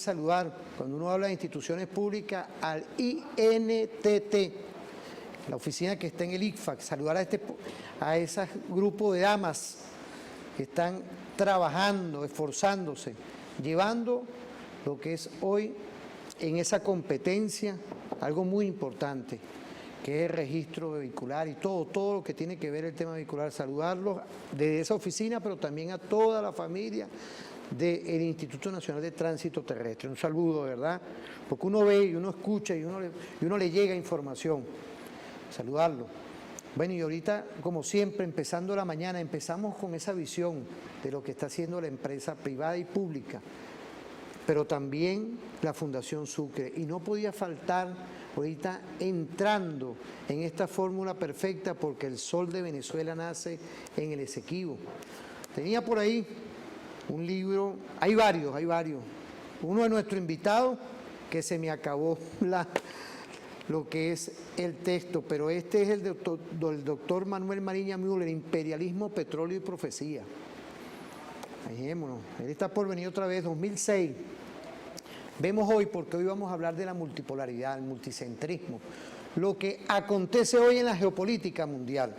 saludar, cuando uno habla de instituciones públicas, al INTT, la oficina que está en el ICFAC, saludar a ese grupo de damas que están trabajando, esforzándose, llevando lo que es hoy en esa competencia algo muy importante, que es el registro vehicular y todo lo que tiene que ver el tema vehicular. Saludarlos desde esa oficina, pero también a toda la familia del Instituto Nacional de Tránsito Terrestre. Un saludo, de verdad, porque uno ve y uno escucha y uno le llega información. Saludarlo. Bueno, y ahorita, como siempre, empezando la mañana, empezamos con esa visión de lo que está haciendo la empresa privada y pública, pero también la Fundación Sucre. Y no podía faltar ahorita entrando en esta fórmula perfecta, porque el sol de Venezuela nace en el Esequibo. Tenía por ahí un libro, hay varios. Uno de nuestros invitados, que se me acabó lo que es el texto, pero este es el del doctor Manuel Mariña Müller, Imperialismo, Petróleo y Profecía. Fijémonos, él está por venir otra vez, 2006. Vemos hoy, porque hoy vamos a hablar de la multipolaridad, el multicentrismo, lo que acontece hoy en la geopolítica mundial.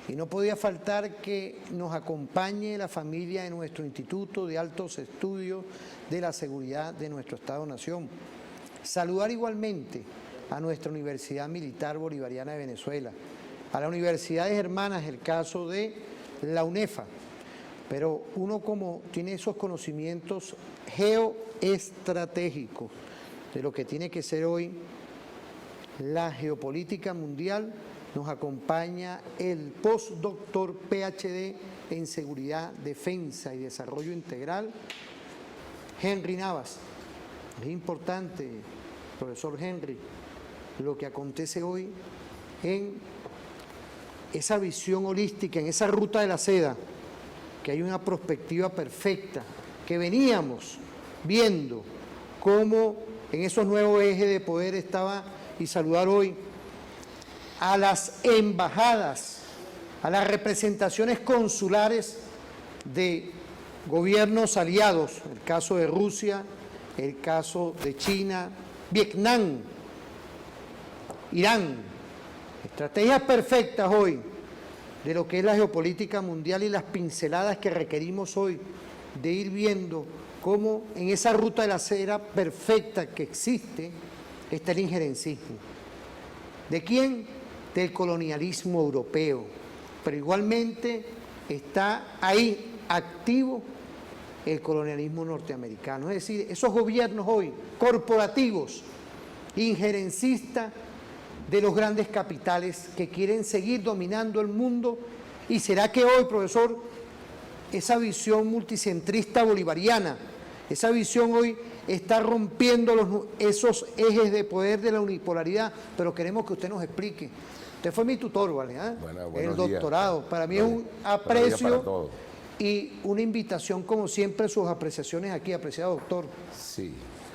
Y no podía faltar que nos acompañe la familia de nuestro Instituto de Altos Estudios de la Seguridad de nuestro Estado-Nación. Saludar igualmente a nuestra Universidad Militar Bolivariana de Venezuela, a las universidades hermanas, el caso de la UNEFA, pero uno como tiene esos conocimientos geoestratégicos de lo que tiene que ser hoy la geopolítica mundial, nos acompaña el postdoctor PhD en Seguridad, Defensa y Desarrollo Integral, Henry Navas. Es importante, profesor Henry, lo que acontece hoy en esa visión holística, en esa ruta de la seda, que hay una perspectiva perfecta, que veníamos viendo cómo en esos nuevos ejes de poder estaba, y saludar hoy a las embajadas, a las representaciones consulares de gobiernos aliados, el caso de Rusia, el caso de China, Vietnam, Irán, estrategias perfectas hoy de lo que es la geopolítica mundial y las pinceladas que requerimos hoy de ir viendo cómo en esa ruta de la seda perfecta que existe está el injerencismo. ¿De quién? Del colonialismo europeo, pero igualmente está ahí activo el colonialismo norteamericano, es decir, esos gobiernos hoy corporativos, injerencistas, de los grandes capitales que quieren seguir dominando el mundo. ¿Y será que hoy, profesor, esa visión multicentrista bolivariana, esa visión hoy está rompiendo esos ejes de poder de la unipolaridad? Pero queremos que usted nos explique. Usted fue mi tutor, ¿vale? El doctorado. Días. Para mí es un aprecio y una invitación, como siempre, sus apreciaciones aquí, apreciado doctor. Sí.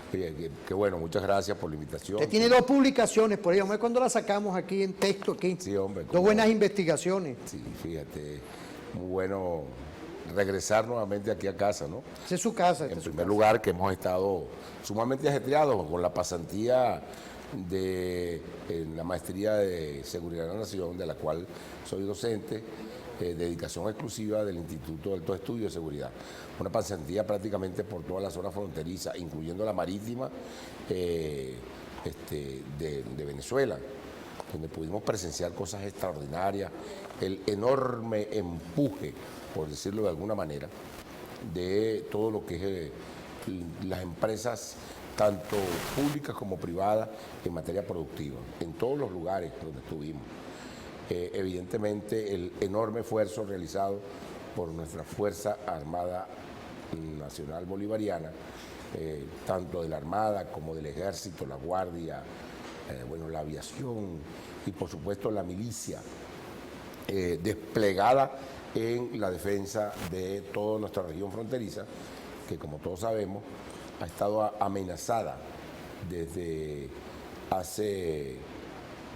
Qué bueno, muchas gracias por la invitación. Usted tiene dos publicaciones por ahí, hombre, cuando las sacamos aquí en texto, aquí. Sí, hombre. Dos buenas investigaciones. Sí, fíjate, muy bueno regresar nuevamente aquí a casa, ¿no? Esa es su casa. En primer lugar, que hemos estado sumamente ajetreados con la pasantía de la maestría de Seguridad de la Nación, de la cual soy docente, dedicación exclusiva del Instituto de Altos Estudios de Seguridad. Una pasantía prácticamente por toda la zona fronteriza, incluyendo la marítima de Venezuela, donde pudimos presenciar cosas extraordinarias, el enorme empuje, por decirlo de alguna manera, de todo lo que es las empresas, tanto públicas como privadas, en materia productiva, en todos los lugares donde estuvimos. Evidentemente, el enorme esfuerzo realizado por nuestra Fuerza Armada Nacional Bolivariana, tanto de la Armada como del Ejército, la Guardia, la aviación y por supuesto la milicia, desplegada en la defensa de toda nuestra región fronteriza, que como todos sabemos ha estado amenazada desde hace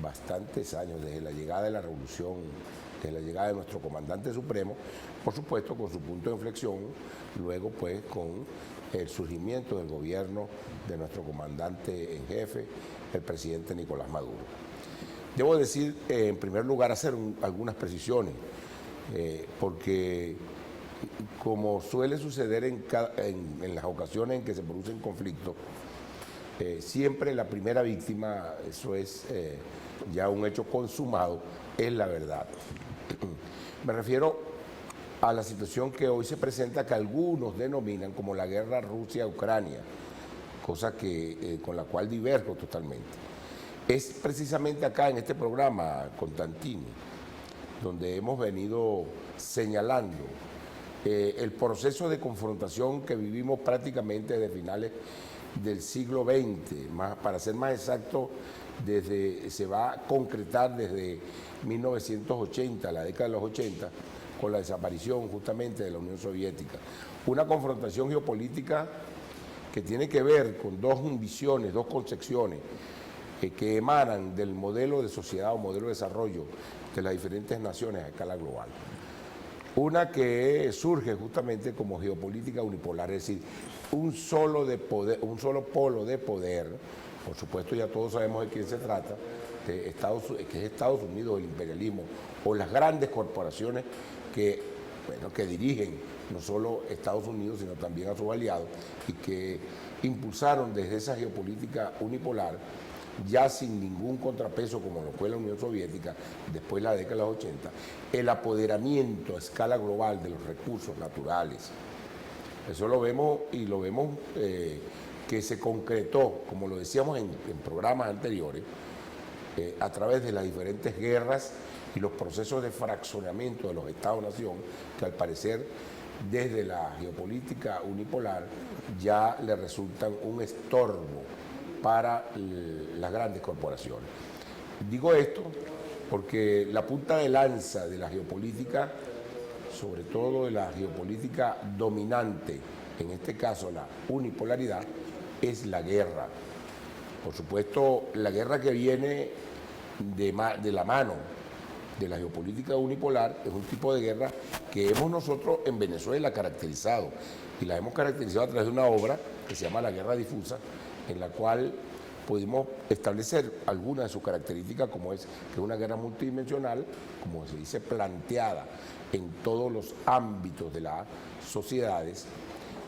bastantes años, desde la llegada de la revolución desde la llegada de nuestro comandante supremo, por supuesto con su punto de inflexión, luego pues con el surgimiento del gobierno de nuestro comandante en jefe, el presidente Nicolás Maduro. Debo decir, en primer lugar, hacer algunas precisiones, porque como suele suceder en las ocasiones en que se producen conflictos, siempre la primera víctima, eso es ya un hecho consumado, es la verdad. Me refiero a la situación que hoy se presenta, que algunos denominan como la guerra Rusia-Ucrania, cosa con la cual diverjo totalmente. Es precisamente acá en este programa, Constantini, donde hemos venido señalando el proceso de confrontación que vivimos prácticamente desde finales del siglo XX, para ser más exacto, se va a concretar desde 1980, la década de los 80, con la desaparición justamente de la Unión Soviética. Una confrontación geopolítica que tiene que ver con dos visiones, dos concepciones que emanan del modelo de sociedad o modelo de desarrollo de las diferentes naciones a escala global. Una que surge justamente como geopolítica unipolar, es decir, un solo polo de poder. Por supuesto, ya todos sabemos de quién se trata, que es Estados Unidos, el imperialismo, o las grandes corporaciones que dirigen no solo Estados Unidos, sino también a sus aliados, y que impulsaron desde esa geopolítica unipolar, ya sin ningún contrapeso como lo fue la Unión Soviética, después de la década de los 80, el apoderamiento a escala global de los recursos naturales. Eso lo vemos que se concretó, como lo decíamos en programas anteriores, a través de las diferentes guerras y los procesos de fraccionamiento de los Estados-nación, que al parecer desde la geopolítica unipolar ya le resultan un estorbo para las grandes corporaciones. Digo esto porque la punta de lanza de la geopolítica, sobre todo de la geopolítica dominante, en este caso la unipolaridad, es la guerra. Por supuesto, la guerra que viene de la mano de la geopolítica unipolar es un tipo de guerra que hemos nosotros en Venezuela caracterizado, y la hemos caracterizado a través de una obra que se llama La Guerra Difusa, en la cual pudimos establecer algunas de sus características, como es que es una guerra multidimensional, como se dice, planteada en todos los ámbitos de las sociedades.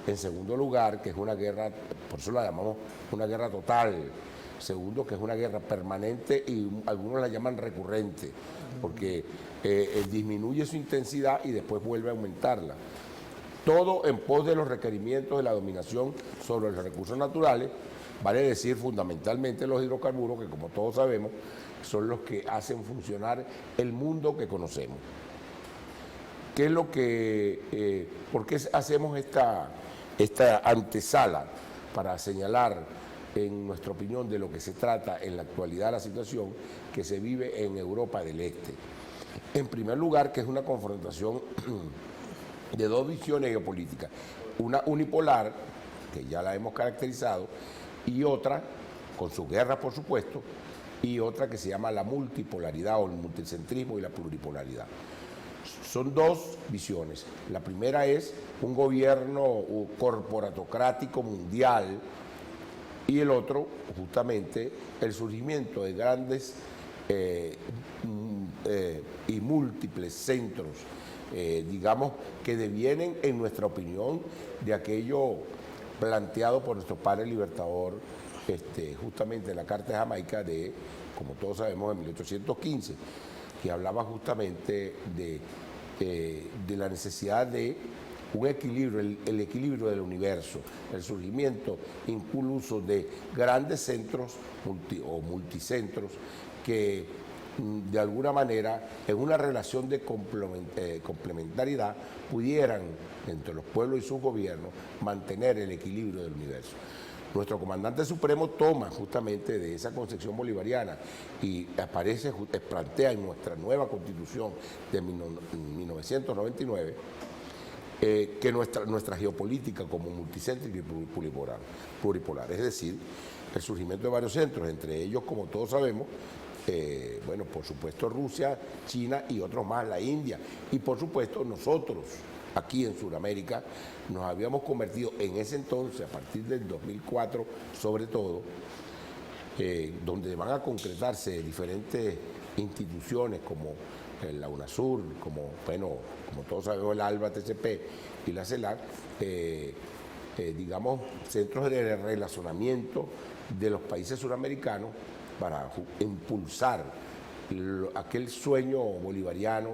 En segundo lugar, que es una guerra, por eso la llamamos una guerra total. Segundo, que es una guerra permanente y algunos la llaman recurrente, porque disminuye su intensidad y después vuelve a aumentarla. Todo en pos de los requerimientos de la dominación sobre los recursos naturales, vale decir fundamentalmente los hidrocarburos, que como todos sabemos son los que hacen funcionar el mundo que conocemos. ¿Qué es lo que, por qué hacemos esta antesala para señalar, en nuestra opinión, de lo que se trata en la actualidad la situación que se vive en Europa del Este? En primer lugar, que es una confrontación de dos visiones geopolíticas, una unipolar, que ya la hemos caracterizado, y otra, con sus guerras por supuesto, y otra que se llama la multipolaridad o el multicentrismo y la pluripolaridad. Son dos visiones. La primera es un gobierno corporatocrático mundial, y el otro, justamente, el surgimiento de grandes y múltiples centros, digamos, que devienen, en nuestra opinión, de aquello planteado por nuestro padre libertador, justamente en la Carta de Jamaica de, como todos sabemos, de 1815, que hablaba justamente de la necesidad de un equilibrio, el equilibrio del universo, el surgimiento incluso de grandes centros o multicentros que de alguna manera en una relación de complementariedad pudieran, entre los pueblos y sus gobiernos, mantener el equilibrio del universo. Nuestro comandante supremo toma justamente de esa concepción bolivariana y plantea en nuestra nueva constitución de 1999 que nuestra geopolítica como multicéntrica y pluripolar, es decir, el surgimiento de varios centros, entre ellos, como todos sabemos, bueno, por supuesto Rusia, China y otros más, la India. Y por supuesto nosotros, aquí en Sudamérica, nos habíamos convertido en ese entonces, a partir del 2004 sobre todo, donde van a concretarse diferentes instituciones como la UNASUR, como, bueno, como todos sabemos, el ALBA, TCP y la CELAC, digamos, centros de relacionamiento de los países suramericanos para impulsar aquel sueño bolivariano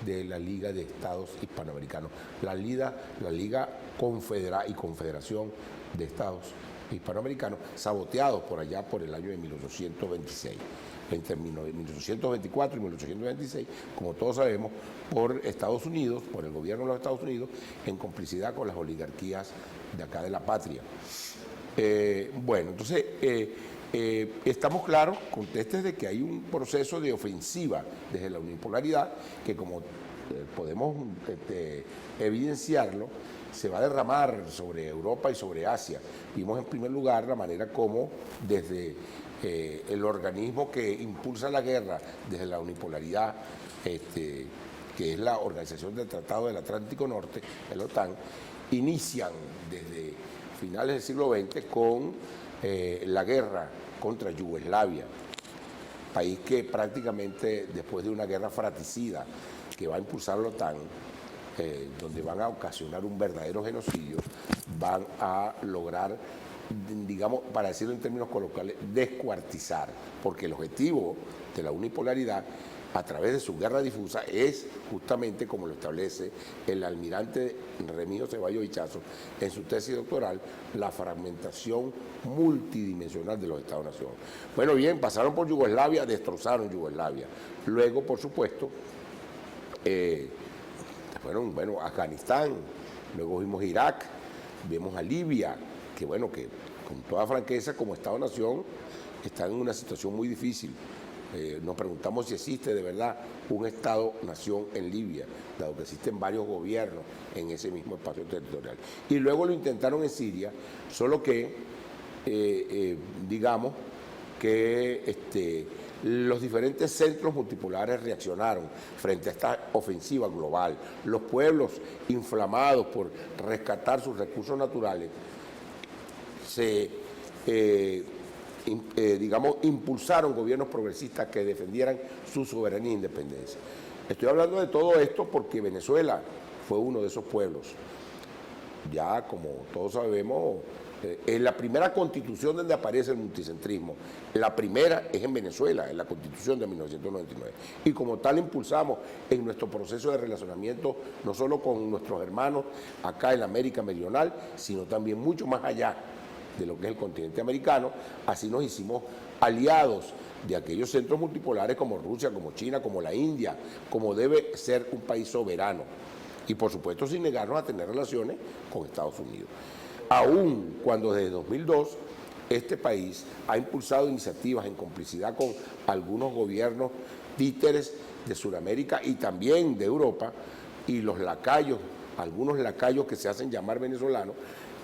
de la Liga de Estados Hispanoamericanos, la Liga Confederación de Estados Hispanoamericanos, saboteados por allá por el año de 1826. Entre 1824 y 1826, como todos sabemos, por Estados Unidos, por el gobierno de los Estados Unidos, en complicidad con las oligarquías de acá de la patria. Bueno, entonces, estamos claros, contestes de que hay un proceso de ofensiva desde la unipolaridad que, como podemos evidenciarlo, se va a derramar sobre Europa y sobre Asia. Vimos en primer lugar la manera como desde el organismo que impulsa la guerra desde la unipolaridad, que es la Organización del Tratado del Atlántico Norte, el OTAN, inician desde finales del siglo XX con la guerra contra Yugoslavia, país que prácticamente después de una guerra fratricida que va a impulsar la OTAN, donde van a ocasionar un verdadero genocidio, van a lograr, digamos, para decirlo en términos coloquiales, descuartizar, porque el objetivo de la unipolaridad a través de su guerra difusa es justamente, como lo establece el almirante Remigio Ceballos Ichazo en su tesis doctoral, la fragmentación multidimensional de los Estados-nación. Bueno, bien, pasaron por Yugoslavia, destrozaron Yugoslavia. Luego, por supuesto, fueron, bueno, Afganistán, luego vimos Irak, vimos a Libia, que bueno, que con toda franqueza como Estado-nación están en una situación muy difícil. Nos preguntamos si existe de verdad un Estado-nación en Libia, dado que existen varios gobiernos en ese mismo espacio territorial. Y luego lo intentaron en Siria, solo que, digamos, que los diferentes centros multipolares reaccionaron frente a esta ofensiva global. Los pueblos inflamados por rescatar sus recursos naturales digamos, impulsaron gobiernos progresistas que defendieran su soberanía e independencia. Estoy hablando de todo esto porque Venezuela fue uno de esos pueblos. Ya, como todos sabemos, en la primera constitución donde aparece el multicentrismo, la primera es en Venezuela, en la constitución de 1999. Y como tal impulsamos en nuestro proceso de relacionamiento, no solo con nuestros hermanos acá en la América Meridional, sino también mucho más allá de lo que es el continente americano. Así nos hicimos aliados de aquellos centros multipolares como Rusia, como China, como la India, como debe ser un país soberano. Y por supuesto sin negarnos a tener relaciones con Estados Unidos. Aún cuando desde 2002 este país ha impulsado iniciativas en complicidad con algunos gobiernos títeres de Sudamérica y también de Europa, y los lacayos, algunos lacayos que se hacen llamar venezolanos,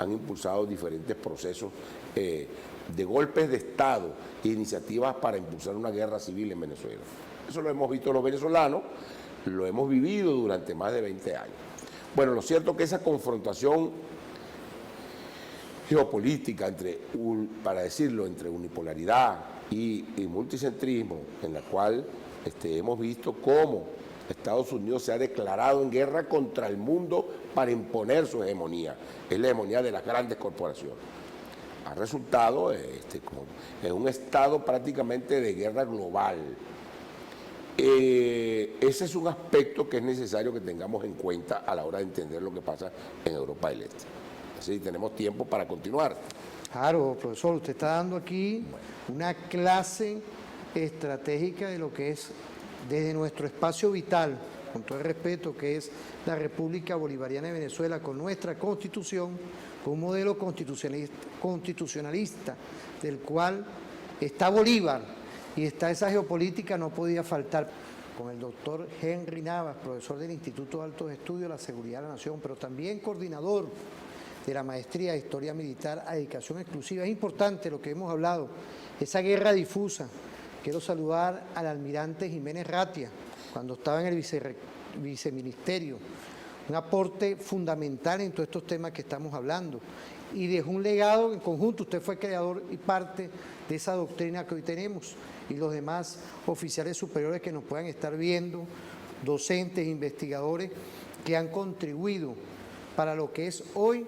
han impulsado diferentes procesos de golpes de Estado e iniciativas para impulsar una guerra civil en Venezuela. Eso lo hemos visto los venezolanos, lo hemos vivido durante más de 20 años. Bueno, lo cierto es que esa confrontación geopolítica para decirlo, entre unipolaridad y multicentrismo, en la cual hemos visto cómo Estados Unidos se ha declarado en guerra contra el mundo para imponer su hegemonía. Es la hegemonía de las grandes corporaciones. Ha resultado en un estado prácticamente de guerra global. Ese es un aspecto que es necesario que tengamos en cuenta a la hora de entender lo que pasa en Europa del Este. Así tenemos tiempo para continuar. Claro, profesor, usted está dando aquí una clase estratégica de lo que es desde nuestro espacio vital, con todo el respeto, que es la República Bolivariana de Venezuela, con nuestra Constitución, con un modelo constitucionalista del cual está Bolívar y está esa geopolítica, no podía faltar. Con el doctor Henry Navas, profesor del Instituto de Altos Estudios de la Seguridad de la Nación, pero también coordinador de la Maestría de Historia Militar a Dedicación Exclusiva. Es importante lo que hemos hablado, esa guerra difusa Quiero saludar al almirante Jiménez Ratia, cuando estaba en el viceministerio, un aporte fundamental en todos estos temas que estamos hablando, y dejó un legado en conjunto. Usted fue creador y parte de esa doctrina que hoy tenemos, y los demás oficiales superiores que nos puedan estar viendo, docentes, investigadores, que han contribuido para lo que es hoy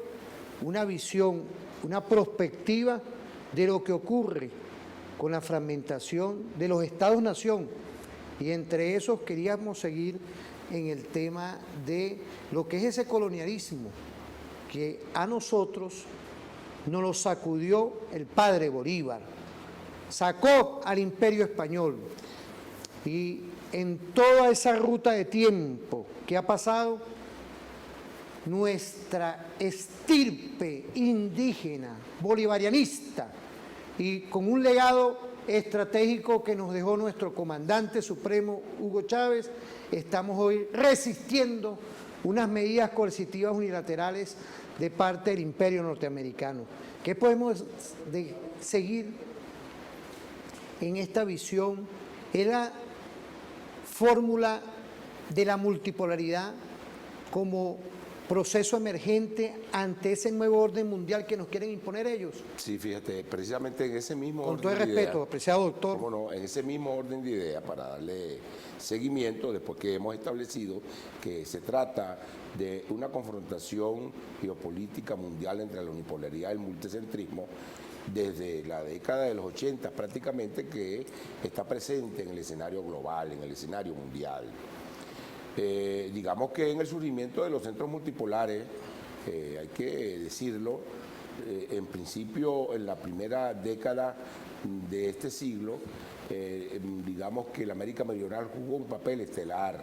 una visión, una perspectiva de lo que ocurre con la fragmentación de los Estados-nación. Y entre esos queríamos seguir en el tema de lo que es ese colonialismo que a nosotros nos lo sacudió el padre Bolívar, sacó al Imperio Español, y en toda esa ruta de tiempo que ha pasado, nuestra estirpe indígena bolivarianista, y con un legado estratégico que nos dejó nuestro comandante supremo Hugo Chávez, estamos hoy resistiendo unas medidas coercitivas unilaterales de parte del imperio norteamericano. ¿Qué podemos seguir en esta visión? Es la fórmula de la multipolaridad como proceso emergente ante ese nuevo orden mundial que nos quieren imponer ellos. Sí, fíjate, precisamente en ese mismo orden de idea. Con todo el respeto, apreciado doctor. Cómo no, en ese mismo orden de idea, para darle seguimiento, después que hemos establecido que se trata de una confrontación geopolítica mundial entre la unipolaridad y el multicentrismo, desde la década de los 80 prácticamente, que está presente en el escenario global, en el escenario mundial. Digamos que en el surgimiento de los centros multipolares, hay que decirlo, en principio en la primera década de este siglo, digamos que la América Meridional jugó un papel estelar.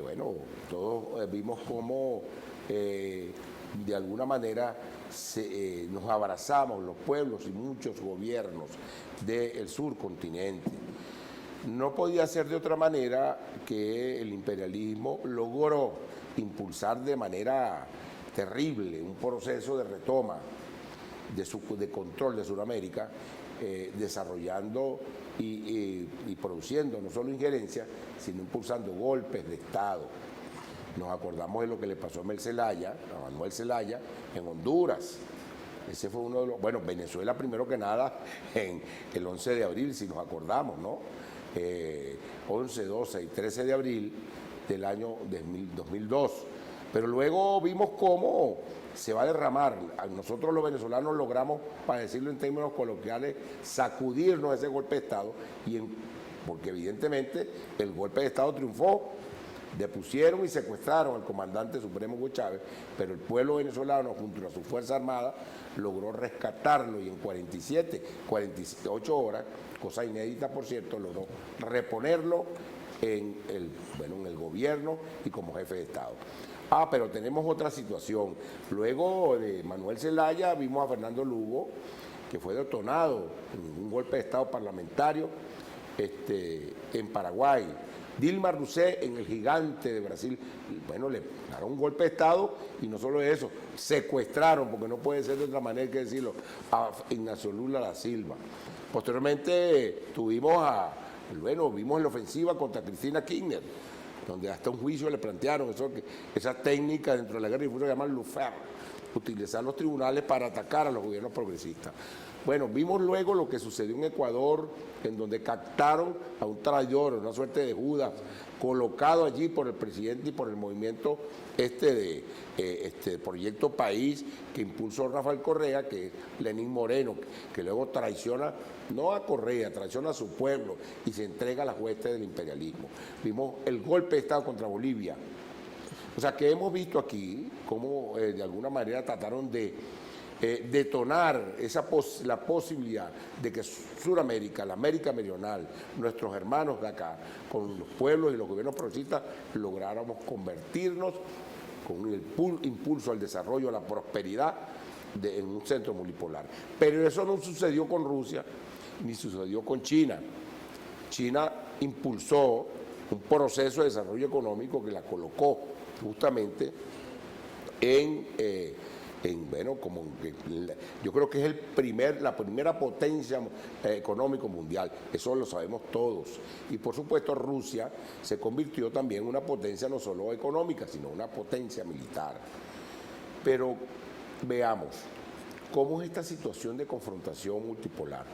Bueno, todos vimos cómo de alguna manera nos abrazamos los pueblos y muchos gobiernos del surcontinente. No podía ser de otra manera que el imperialismo logró impulsar de manera terrible un proceso de retoma, de control de Sudamérica, desarrollando y produciendo no solo injerencia, sino impulsando golpes de Estado. Nos acordamos de lo que le pasó a Manuel Zelaya en Honduras. Ese fue uno de los... Bueno, Venezuela primero que nada en el 11 de abril, si nos acordamos, ¿no? 11, 12 y 13 de abril del año 2002. Pero luego vimos cómo se va a derramar. Nosotros los venezolanos logramos, para decirlo en términos coloquiales, sacudirnos ese golpe de Estado, porque evidentemente el golpe de Estado triunfó. Depusieron y secuestraron al comandante supremo Hugo Chávez, pero el pueblo venezolano, junto a su Fuerza Armada, logró rescatarlo, y en 48 horas, cosa inédita por cierto, logró reponerlo en el gobierno y como jefe de Estado. Pero tenemos otra situación. Luego de Manuel Zelaya vimos a Fernando Lugo, que fue detonado en un golpe de Estado parlamentario en Paraguay. Dilma Rousseff en el gigante de Brasil, bueno, le dieron un golpe de Estado, y no solo eso, secuestraron, porque no puede ser de otra manera que decirlo, a Ignacio Lula da Silva. Posteriormente vimos en la ofensiva contra Cristina Kirchner, donde hasta un juicio le plantearon esa técnica dentro de la guerra difusa que llaman Lufer, utilizar los tribunales para atacar a los gobiernos progresistas. Bueno, vimos luego lo que sucedió en Ecuador, en donde captaron a un traidor, una suerte de Judas, colocado allí por el presidente y por el movimiento Proyecto País, que impulsó Rafael Correa, que es Lenín Moreno, que luego traiciona, no a Correa, traiciona a su pueblo y se entrega a las huestes del imperialismo. Vimos el golpe de Estado contra Bolivia. O sea, que hemos visto aquí cómo de alguna manera trataron de detonar la posibilidad de que Sudamérica, la América Meridional, nuestros hermanos de acá, con los pueblos y los gobiernos progresistas, lográramos convertirnos con el impulso al desarrollo, a la prosperidad en un centro multipolar. Pero eso no sucedió con Rusia, ni sucedió con China. China impulsó un proceso de desarrollo económico que la colocó justamente en bueno, yo creo que es la primera potencia económica mundial, eso lo sabemos todos. Y por supuesto Rusia se convirtió también en una potencia no solo económica, sino una potencia militar. Pero veamos, ¿cómo es esta situación de confrontación multipolar?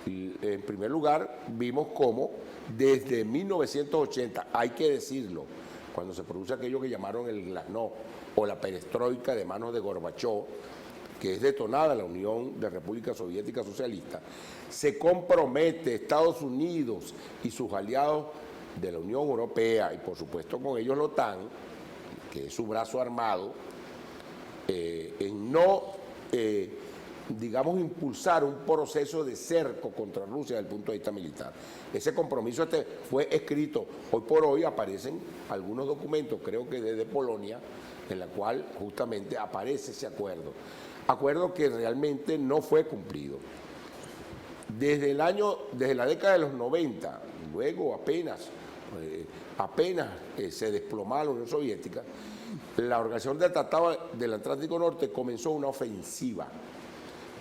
En primer lugar, vimos cómo desde 1980, hay que decirlo, cuando se produce aquello que llamaron el glasnost o la perestroika de manos de Gorbachov, que es detonada la Unión de Repúblicas Soviéticas Socialistas, se compromete Estados Unidos y sus aliados de la Unión Europea, y por supuesto con ellos la OTAN, que es su brazo armado, en no, digamos, impulsar un proceso de cerco contra Rusia desde el punto de vista militar. Ese compromiso fue escrito. Hoy por hoy aparecen algunos documentos, creo que desde Polonia, en la cual justamente aparece ese acuerdo que realmente no fue cumplido. Desde la década de los 90, luego apenas se desplomaba la Unión Soviética, la Organización del Tratado del Atlántico Norte comenzó una ofensiva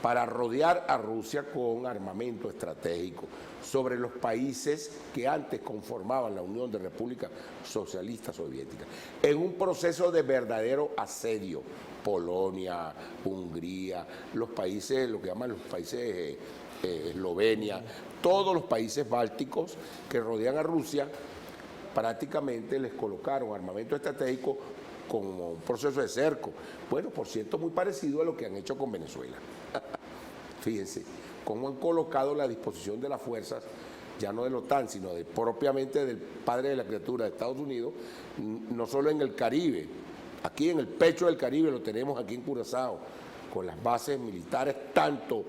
para rodear a Rusia con armamento estratégico sobre los países que antes conformaban la Unión de Repúblicas Socialistas Soviéticas, en un proceso de verdadero asedio. Polonia, Hungría, los países, lo que llaman los países Eslovenia, todos los países bálticos que rodean a Rusia, prácticamente les colocaron armamento estratégico como un proceso de cerco. Bueno, por cierto, muy parecido a lo que han hecho con Venezuela. Fíjense cómo han colocado la disposición de las fuerzas, ya no de la OTAN, sino propiamente del padre de la criatura de Estados Unidos, no solo en el Caribe, aquí en el pecho del Caribe lo tenemos aquí en Curazao, con las bases militares, tanto,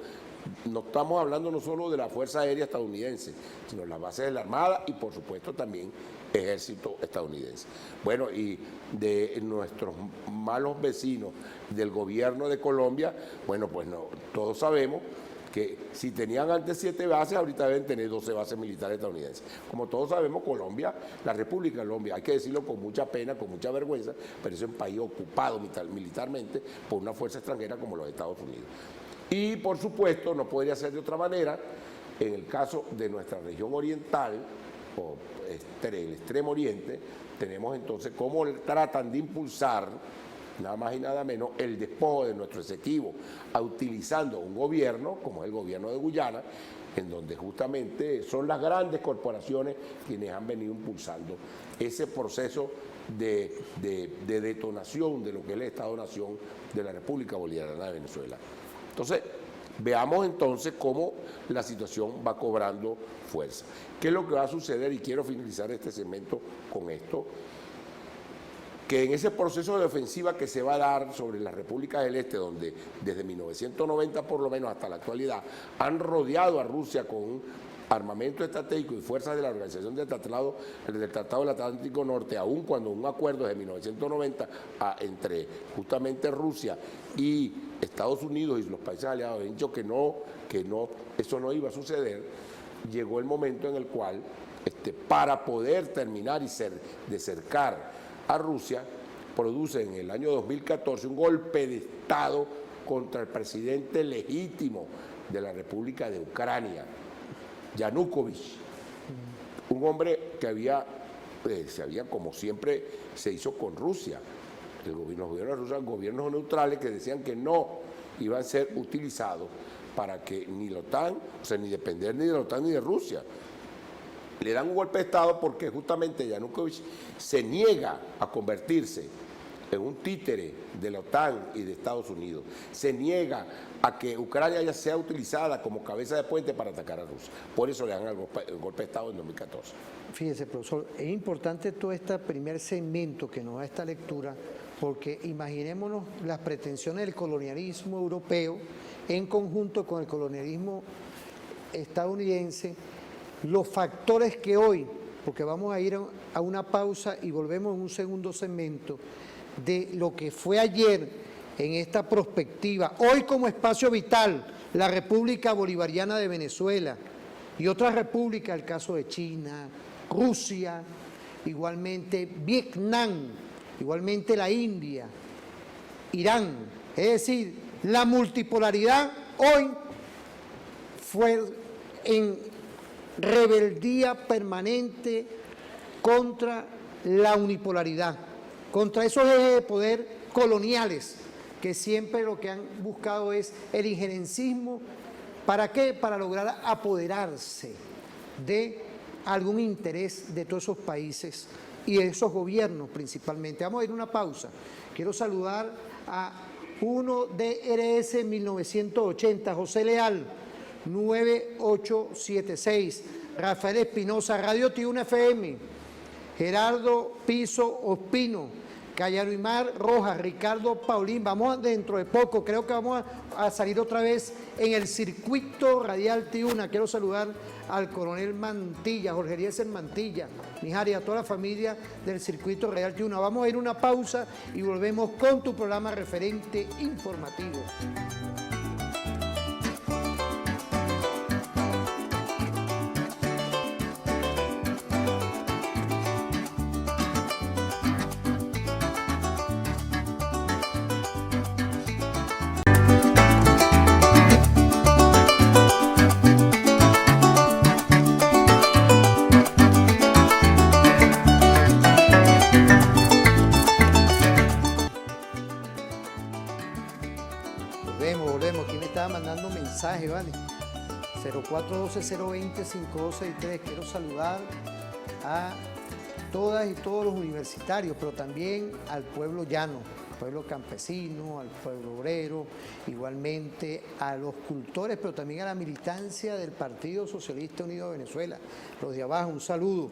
no estamos hablando no solo de la Fuerza Aérea estadounidense, sino las bases de la Armada y por supuesto también ejército estadounidense. Bueno, y de nuestros malos vecinos del gobierno de Colombia, bueno, pues no, todos sabemos que si tenían antes 7 bases, ahorita deben tener 12 bases militares estadounidenses. Como todos sabemos, Colombia, la República de Colombia, hay que decirlo con mucha pena, con mucha vergüenza, pero es un país ocupado militarmente por una fuerza extranjera como los Estados Unidos. Y por supuesto, no podría ser de otra manera, en el caso de nuestra región oriental, o el extremo oriente, tenemos entonces cómo tratan de impulsar, nada más y nada menos, el despojo de nuestro Esequibo, utilizando un gobierno, como es el gobierno de Guyana, en donde justamente son las grandes corporaciones quienes han venido impulsando ese proceso de detonación de lo que es el Estado-Nación de la República Bolivariana de Venezuela. Entonces, veamos entonces cómo la situación va cobrando fuerza. ¿Qué es lo que va a suceder? Y quiero finalizar este segmento con esto, que en ese proceso de ofensiva que se va a dar sobre las repúblicas del Este, donde desde 1990 por lo menos hasta la actualidad han rodeado a Rusia con armamento estratégico y fuerzas de la Organización del Tratado del Atlántico Norte, aun cuando un acuerdo de 1990 entre justamente Rusia y Estados Unidos y los países aliados han dicho que eso no iba a suceder, llegó el momento en el cual, para poder terminar y de cercar a Rusia, produce en el año 2014 un golpe de Estado contra el presidente legítimo de la República de Ucrania, Yanukovych, un hombre que como siempre se hizo con Rusia, los gobiernos de Rusia, gobiernos neutrales que decían que no iban a ser utilizados para que ni la OTAN, o sea, ni depender ni de la OTAN ni de Rusia. Le dan un golpe de Estado porque justamente Yanukovych se niega a convertirse en un títere de la OTAN y de Estados Unidos. Se niega a que Ucrania ya sea utilizada como cabeza de puente para atacar a Rusia. Por eso le dan el golpe de Estado en 2014. Fíjese, profesor, es importante todo este primer segmento que nos da esta lectura, porque imaginémonos las pretensiones del colonialismo europeo en conjunto con el colonialismo estadounidense, los factores que hoy, porque vamos a ir a una pausa y volvemos en un segundo segmento, de lo que fue ayer en esta perspectiva, hoy como espacio vital, la República Bolivariana de Venezuela y otras repúblicas, el caso de China, Rusia, igualmente Vietnam, igualmente la India, Irán, Es decir, la multipolaridad hoy fue en rebeldía permanente contra la unipolaridad, contra esos ejes de poder coloniales que siempre lo que han buscado es el injerencismo. ¿Para qué? Para lograr apoderarse de algún interés de todos esos países y de esos gobiernos principalmente. Vamos a ir a una pausa. Quiero saludar a uno de RS 1980, José Leal, 9876, Rafael Espinosa, Radio Tiuna FM, Gerardo Piso Ospino, Callarimar Rojas, Ricardo Paulín. Vamos dentro de poco, creo que vamos a salir otra vez en el circuito radial Tiuna. Quiero saludar al coronel Mantilla, Jorge Eliezer Mantilla, Mijares, a toda la familia del circuito radial Tiuna. Vamos a ir a una pausa y volvemos con tu programa Referente Informativo. Volvemos. ¿Quién me estaba mandando mensaje, vale? 0412-020-5263. Quiero saludar a todas y todos los universitarios, pero también al pueblo llano, al pueblo campesino, al pueblo obrero, igualmente a los cultores, pero también a la militancia del Partido Socialista Unido de Venezuela, los de abajo. Un saludo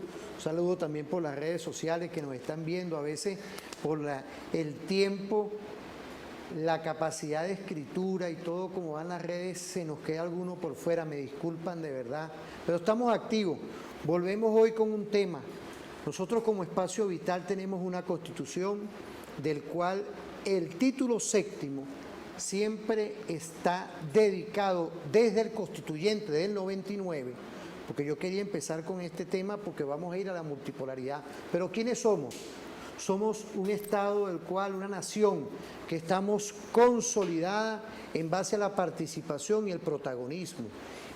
también por las redes sociales que nos están viendo, a veces por el tiempo, la capacidad de escritura y todo como van las redes, se nos queda alguno por fuera, me disculpan de verdad, pero estamos activos. Volvemos hoy con un tema. Nosotros como Espacio Vital tenemos una constitución del cual el título séptimo siempre está dedicado desde el constituyente del 99, porque yo quería empezar con este tema porque vamos a ir a la multipolaridad. Pero ¿quiénes somos? Somos un Estado del cual, una nación que estamos consolidada en base a la participación y el protagonismo,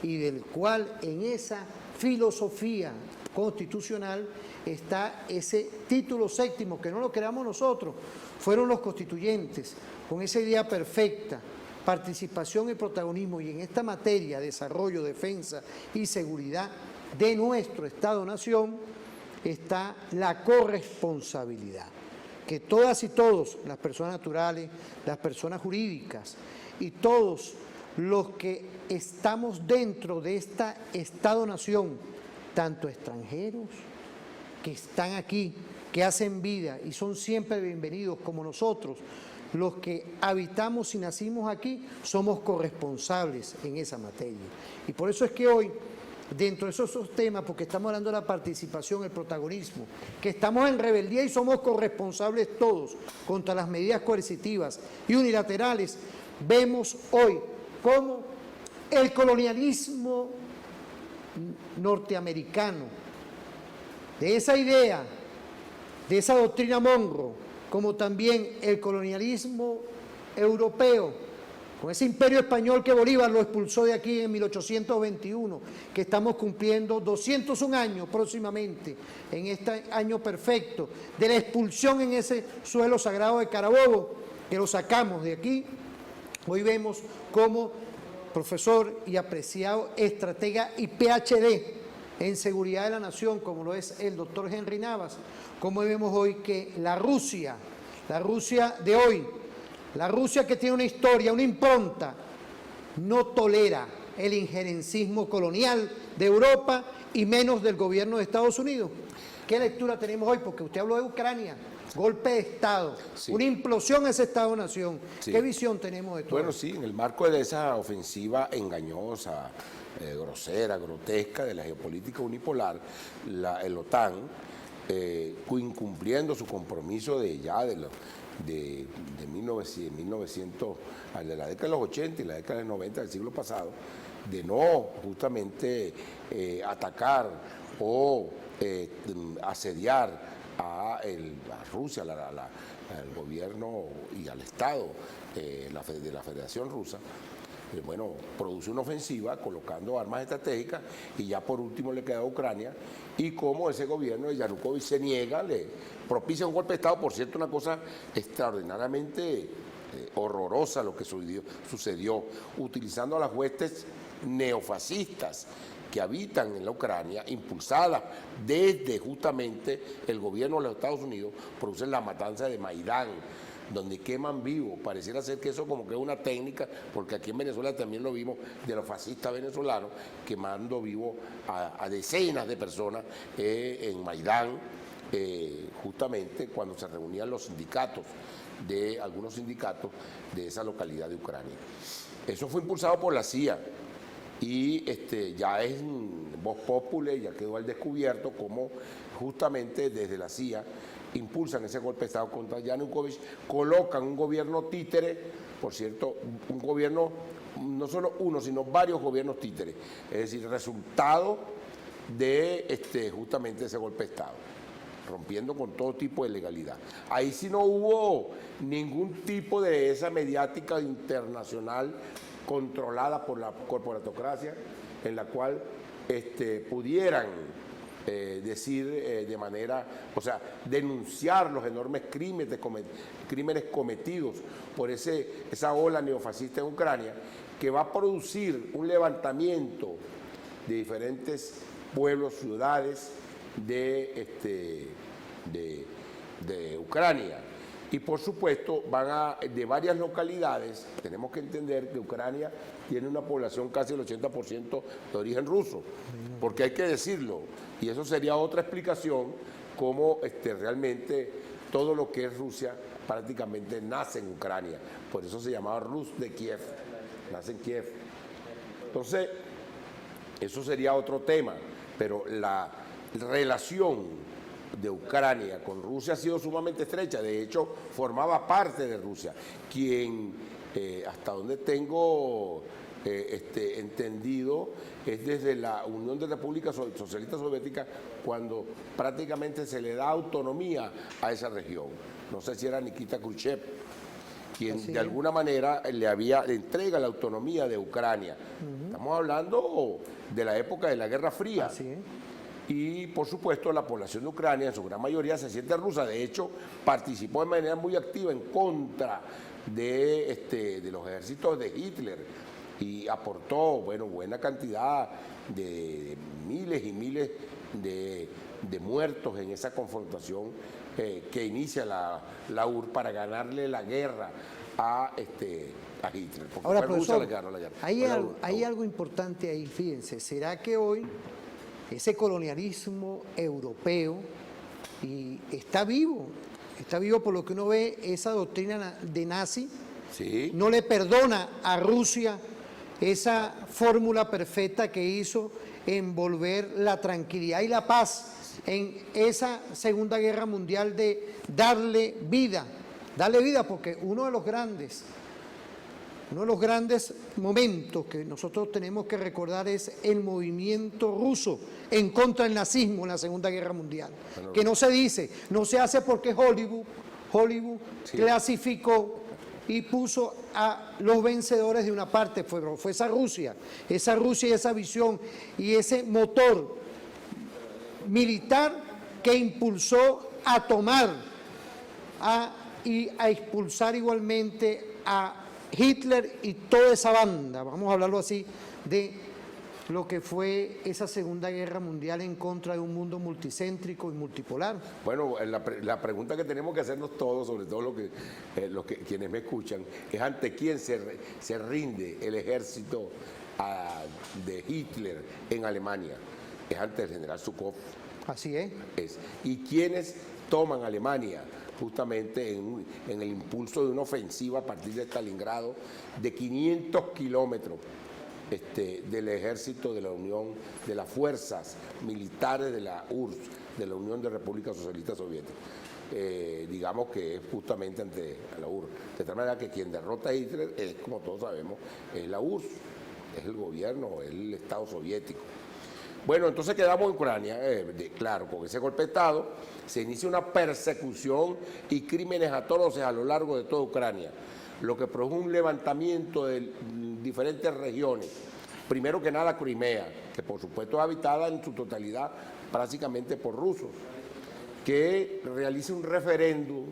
y del cual en esa filosofía constitucional está ese título séptimo, que no lo creamos nosotros, fueron los constituyentes, con esa idea perfecta, participación y protagonismo, y en esta materia, desarrollo, defensa y seguridad de nuestro Estado-Nación, está la corresponsabilidad, que todas y todos, las personas naturales, las personas jurídicas y todos los que estamos dentro de esta Estado-Nación, tanto extranjeros que están aquí, que hacen vida y son siempre bienvenidos, como nosotros, los que habitamos y nacimos aquí, somos corresponsables en esa materia. Y por eso es que hoy, dentro de esos temas, porque estamos hablando de la participación, el protagonismo, que estamos en rebeldía y somos corresponsables todos contra las medidas coercitivas y unilaterales, vemos hoy cómo el colonialismo norteamericano, de esa idea, de esa doctrina Monroe, como también el colonialismo europeo, con ese imperio español que Bolívar lo expulsó de aquí en 1821, que estamos cumpliendo 201 años próximamente, en este año perfecto, de la expulsión en ese suelo sagrado de Carabobo, que lo sacamos de aquí. Hoy vemos como profesor y apreciado estratega y PhD en seguridad de la nación, como lo es el doctor Henry Navas, como vemos hoy que la Rusia de hoy, la Rusia que tiene una historia, una impronta, no tolera el injerencismo colonial de Europa y menos del gobierno de Estados Unidos. ¿Qué lectura tenemos hoy? Porque usted habló de Ucrania, golpe de Estado, sí, una implosión a ese Estado-nación. Sí. ¿Qué visión tenemos de todo? Bueno, sí, en el marco de esa ofensiva engañosa, grosera, grotesca de la geopolítica unipolar, el OTAN, incumpliendo su compromiso de 1900, de la década de los 80 y la década de los 90 del siglo pasado, de no justamente atacar o asediar a Rusia, al gobierno y al Estado de la Federación Rusa, bueno, produce una ofensiva colocando armas estratégicas y ya por último le queda a Ucrania, y como ese gobierno de Yanukovych se niega, le propicia un golpe de Estado, por cierto, una cosa extraordinariamente horrorosa lo que sucedió, utilizando a las huestes neofascistas que habitan en la Ucrania, impulsadas desde justamente el gobierno de los Estados Unidos, producen la matanza de Maidán, donde queman vivos. Pareciera ser que eso como que es una técnica, porque aquí en Venezuela también lo vimos de los fascistas venezolanos quemando vivos a decenas de personas en Maidán, justamente cuando se reunían los sindicatos, algunos sindicatos de esa localidad de Ucrania. Eso fue impulsado por la CIA y ya es voz populi, ya quedó al descubierto como justamente desde la CIA impulsan ese golpe de Estado contra Yanukovych, colocan un gobierno títere, por cierto, un gobierno, no solo uno, sino varios gobiernos títeres, es decir, resultado de justamente ese golpe de Estado, rompiendo con todo tipo de legalidad. Ahí sí no hubo ningún tipo de esa mediática internacional controlada por la corporatocracia, en la cual pudieran decir de manera, o sea, denunciar los enormes crímenes cometidos por esa ola neofascista en Ucrania, que va a producir un levantamiento de diferentes pueblos, ciudades de Ucrania. Y por supuesto de varias localidades. Tenemos que entender que Ucrania tiene una población casi el 80% de origen ruso, porque hay que decirlo, y eso sería otra explicación, cómo realmente todo lo que es Rusia prácticamente nace en Ucrania, por eso se llamaba Rus de Kiev, nace en Kiev. Entonces, eso sería otro tema, pero la relación de Ucrania con Rusia ha sido sumamente estrecha. De hecho, formaba parte de Rusia, quien, hasta donde tengo entendido, es desde la Unión de Repúblicas Socialistas Soviéticas cuando prácticamente se le da autonomía a esa región. No sé si era Nikita Khrushchev quien de alguna manera le entrega la autonomía de Ucrania. Estamos hablando de la época de la Guerra Fría. Así es. Y por supuesto la población de Ucrania en su gran mayoría se siente rusa. De hecho, participó de manera muy activa en contra de los ejércitos de Hitler y aportó, bueno, buena cantidad de miles y miles de muertos en esa confrontación que inicia la URSS para ganarle la guerra a Hitler. Porque ahora, fue profesor, Rusia la que ganó la guerra. hay algo importante ahí, fíjense. ¿Será que hoy ese colonialismo europeo está vivo por lo que uno ve, esa doctrina de nazi? Sí. No le perdona a Rusia esa fórmula perfecta que hizo envolver la tranquilidad y la paz en esa Segunda Guerra Mundial, de darle vida porque uno de los grandes momentos que nosotros tenemos que recordar es el movimiento ruso en contra del nazismo en la Segunda Guerra Mundial, que no se dice, no se hace porque Hollywood sí clasificó y puso a los vencedores de una parte, fue esa Rusia y esa visión y ese motor militar que impulsó a tomar y a expulsar igualmente a Hitler y toda esa banda, vamos a hablarlo así, de lo que fue esa Segunda Guerra Mundial en contra de un mundo multicéntrico y multipolar. Bueno, la pregunta que tenemos que hacernos todos, sobre todo quienes me escuchan, es ante quién se rinde el ejército de Hitler en Alemania. Es ante el general Zhukov. Así es. ¿Y quiénes toman Alemania? Justamente en el impulso de una ofensiva a partir de Stalingrado de 500 kilómetros del ejército de la Unión, de las fuerzas militares de la URSS, de la Unión de Repúblicas Socialistas Soviéticas. Digamos que es justamente ante la URSS. De tal manera que quien derrota a Hitler es, como todos sabemos, es la URSS, es el gobierno, es el Estado soviético. Bueno, entonces quedamos en Ucrania, claro, con ese golpe de Estado se inicia una persecución y crímenes atroces a lo largo de toda Ucrania, lo que produjo un levantamiento de diferentes regiones. Primero que nada Crimea, que por supuesto es habitada en su totalidad prácticamente por rusos, que realiza un referéndum,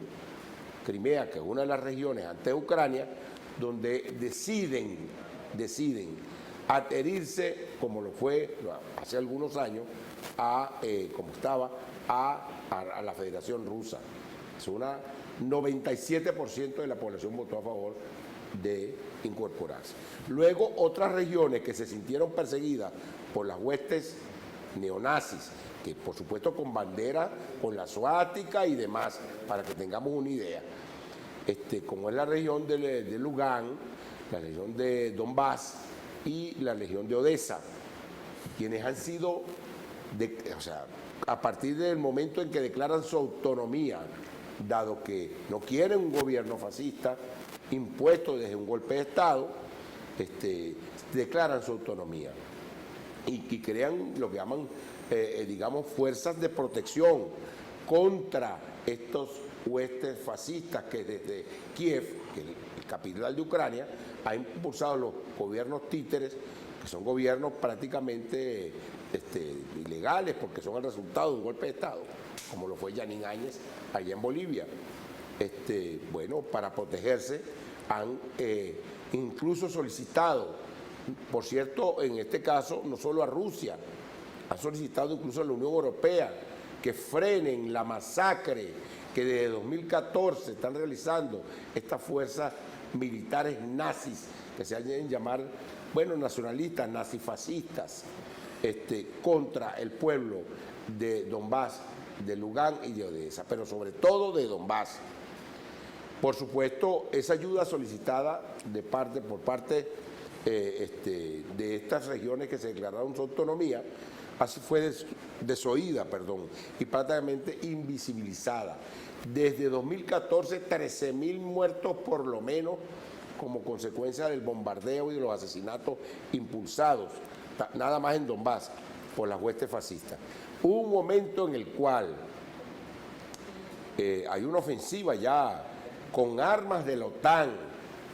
Crimea, que es una de las regiones ante Ucrania, donde deciden adherirse, como lo fue hace algunos años, a la Federación Rusa. Es una 97% de la población votó a favor de incorporarse. Luego otras regiones que se sintieron perseguidas por las huestes neonazis, que por supuesto con bandera, con la suástica y demás, para que tengamos una idea, como es la región de Lugansk, la región de Donbass y la región de Odessa, quienes han sido, a partir del momento en que declaran su autonomía, dado que no quieren un gobierno fascista impuesto desde un golpe de Estado, declaran su autonomía y crean lo que llaman, fuerzas de protección contra estos huestes fascistas que desde Kiev, que es el capital de Ucrania, ha impulsado los gobiernos títeres, que son gobiernos prácticamente ilegales porque son el resultado de un golpe de Estado, como lo fue Yanín Áñez allá en Bolivia. Para protegerse han incluso solicitado, por cierto, en este caso, no solo a Rusia, han solicitado incluso a la Unión Europea que frenen la masacre que desde 2014 están realizando estas fuerzas militares nazis, que se hacen llamar, nacionalistas, nazifascistas, contra el pueblo de Donbass, de Lugansk y de Odessa, pero sobre todo de Donbass. Por supuesto, esa ayuda solicitada por parte de estas regiones que se declararon su autonomía, así fue desoída, y prácticamente invisibilizada. Desde 2014, 13.000 muertos por lo menos como consecuencia del bombardeo y de los asesinatos impulsados, nada más en Donbass, por las huestes fascistas. Hubo un momento en el cual hay una ofensiva ya con armas de la OTAN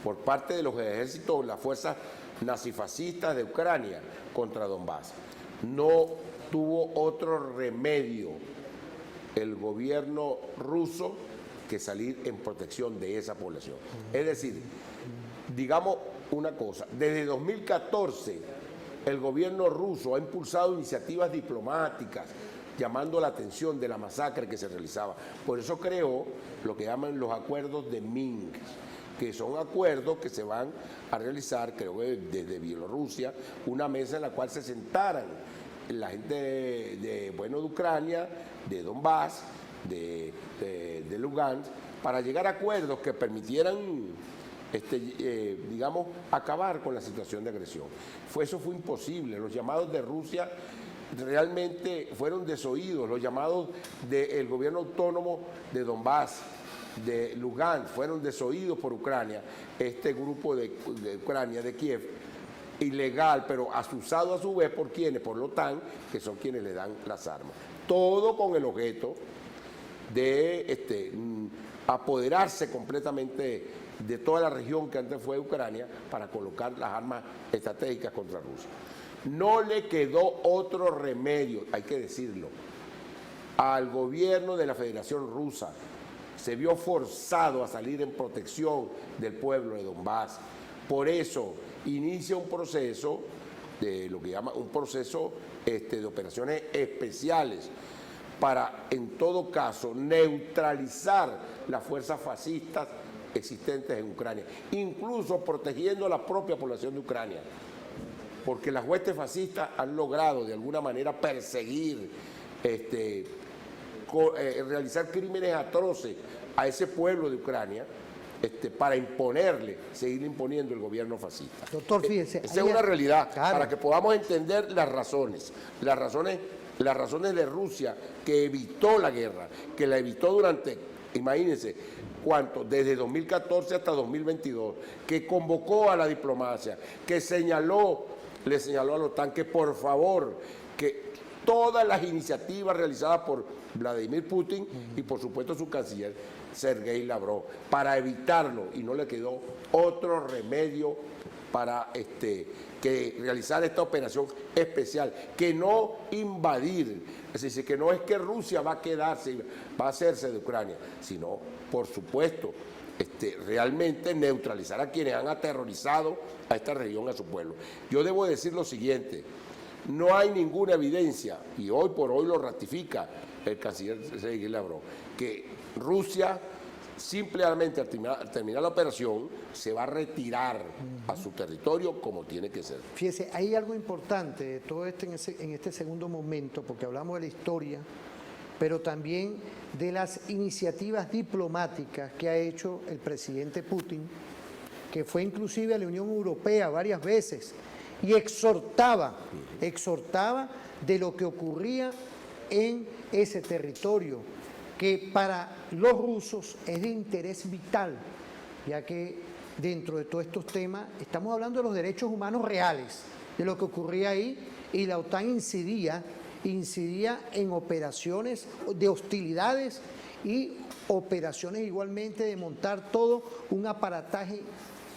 por parte de los ejércitos, las fuerzas nazifascistas de Ucrania contra Donbass. No tuvo otro remedio el gobierno ruso que salir en protección de esa población. Es decir, digamos una cosa, desde 2014 el gobierno ruso ha impulsado iniciativas diplomáticas llamando la atención de la masacre que se realizaba. Por eso creó lo que llaman los acuerdos de Minsk, que son acuerdos que se van a realizar, creo que desde Bielorrusia, una mesa en la cual se sentaran la gente de Ucrania, de Donbass, de Lugansk, para llegar a acuerdos que permitieran, acabar con la situación de agresión. Eso fue imposible. Los llamados de Rusia realmente fueron desoídos. Los llamados del gobierno autónomo de Donbass, de Lugansk, fueron desoídos por Ucrania. Este grupo de Ucrania, de Kiev, ilegal, pero asusado a su vez por quienes, por la OTAN, que son quienes le dan las armas. Todo con el objeto de apoderarse completamente de toda la región que antes fue Ucrania para colocar las armas estratégicas contra Rusia. No le quedó otro remedio, hay que decirlo, al gobierno de la Federación Rusa. Se vio forzado a salir en protección del pueblo de Donbass. Por eso inicia un proceso de lo que llama un proceso de operaciones especiales para, en todo caso, neutralizar las fuerzas fascistas existentes en Ucrania, incluso protegiendo a la propia población de Ucrania, porque las huestes fascistas han logrado de alguna manera perseguir, realizar crímenes atroces a ese pueblo de Ucrania, para seguir imponiendo el gobierno fascista. Doctor, fíjese. Esa es una realidad, claro, para que podamos entender las razones de Rusia, que evitó la guerra, que la evitó durante, imagínense, desde 2014 hasta 2022, que convocó a la diplomacia, que señaló le señaló a la OTAN que por favor, que todas las iniciativas realizadas por Vladimir Putin y por supuesto su canciller Sergei Lavrov, para evitarlo, y no le quedó otro remedio para que realizar esta operación especial, que no invadir, es decir, que no es que Rusia va a quedarse, va a hacerse de Ucrania, sino, por supuesto, realmente neutralizar a quienes han aterrorizado a esta región, a su pueblo. Yo debo decir lo siguiente, no hay ninguna evidencia, y hoy por hoy lo ratifica el canciller Sergei Lavrov, que Rusia simplemente al terminar la operación se va a retirar a su territorio como tiene que ser. Fíjese, hay algo importante de todo en este segundo momento, porque hablamos de la historia, pero también de las iniciativas diplomáticas que ha hecho el presidente Putin, que fue inclusive a la Unión Europea varias veces y exhortaba de lo que ocurría en ese territorio, que para los rusos es de interés vital, ya que dentro de todos estos temas estamos hablando de los derechos humanos reales, de lo que ocurría ahí, y la OTAN incidía en operaciones de hostilidades y operaciones igualmente de montar todo un aparataje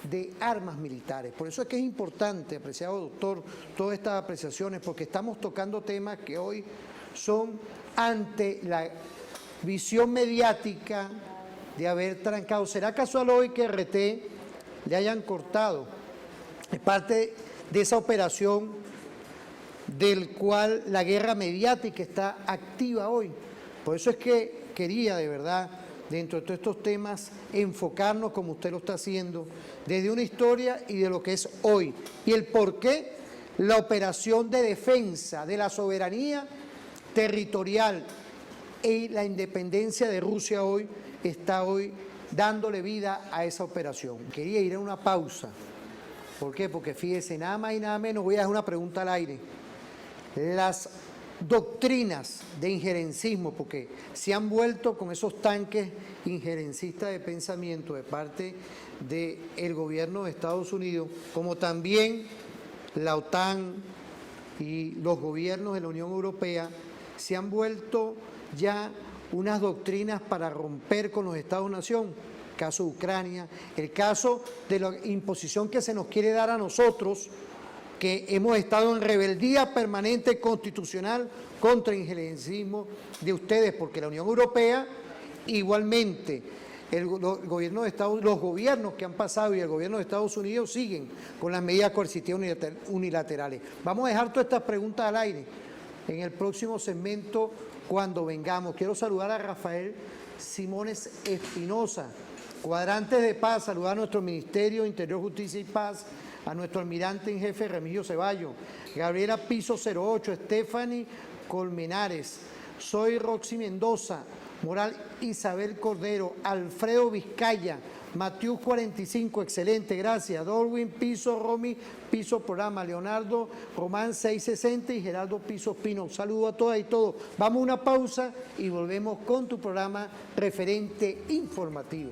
de armas militares. Por eso es que es importante, apreciado doctor, todas estas apreciaciones, porque estamos tocando temas que hoy son ante la visión mediática de haber trancado. ¿Será casual hoy que RT le hayan cortado? Es parte de esa operación del cual la guerra mediática está activa hoy. Por eso es que quería de verdad, dentro de todos estos temas, enfocarnos como usted lo está haciendo, desde una historia y de lo que es hoy. Y el por qué la operación de defensa de la soberanía territorial y la independencia de Rusia hoy está dándole vida a esa operación. Quería ir a una pausa. ¿Por qué? Porque fíjese, nada más y nada menos, voy a dejar una pregunta al aire. Las doctrinas de injerencismo, porque se han vuelto con esos tanques injerencistas de pensamiento de parte del gobierno de Estados Unidos, como también la OTAN y los gobiernos de la Unión Europea, se han vuelto ya unas doctrinas para romper con los Estados-nación, el caso de Ucrania, el caso de la imposición que se nos quiere dar a nosotros, que hemos estado en rebeldía permanente constitucional contra el injerencismo de ustedes, porque la Unión Europea igualmente, los gobiernos que han pasado y el gobierno de Estados Unidos siguen con las medidas coercitivas unilaterales. Vamos a dejar todas estas preguntas al aire en el próximo segmento cuando vengamos. Quiero saludar a Rafael Simones Espinosa, Cuadrantes de Paz, saludar a nuestro Ministerio de Interior, Justicia y Paz, a nuestro almirante en jefe Remigio Ceballos, Gabriela Piso 08, Stephanie Colmenares, soy Roxy Mendoza, Moral Isabel Cordero, Alfredo Vizcaya, Matius 45, excelente, gracias, Darwin Piso, Romy Piso Programa, Leonardo Román 660 y Gerardo Piso Pino. Un saludo a todas y todos. Vamos a una pausa y volvemos con tu programa Referente Informativo.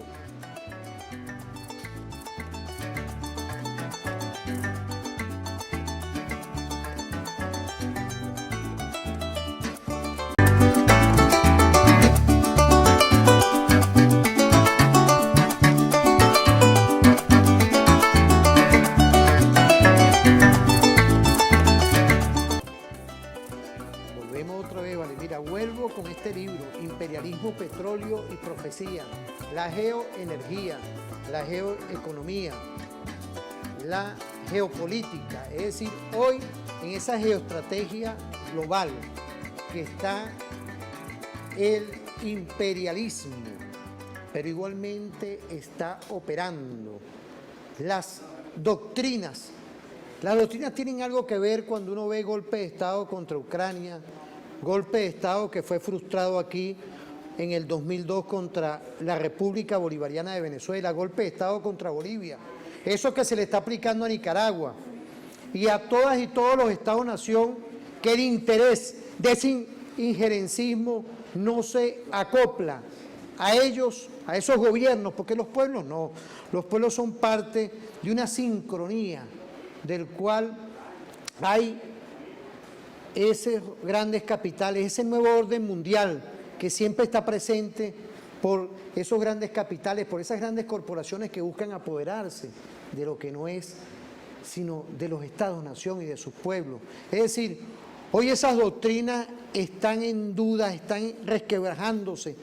Petróleo y profecía, la geoenergía, la geoeconomía, la geopolítica, es decir, hoy en esa geoestrategia global que está el imperialismo, pero igualmente está operando las doctrinas. Las doctrinas tienen algo que ver cuando uno ve golpe de Estado contra Ucrania, golpe de Estado que fue frustrado aquí en el 2002 contra la República Bolivariana de Venezuela, golpe de Estado contra Bolivia, eso que se le está aplicando a Nicaragua y a todas y todos los Estados-nación que el interés de ese injerencismo no se acopla a ellos, a esos gobiernos, porque los pueblos no, los pueblos son parte de una sincronía del cual hay esos grandes capitales, ese nuevo orden mundial que siempre está presente por esos grandes capitales, por esas grandes corporaciones que buscan apoderarse de lo que no es, sino de los estados-nación y de sus pueblos. Es decir, hoy esas doctrinas están en duda, están resquebrajándose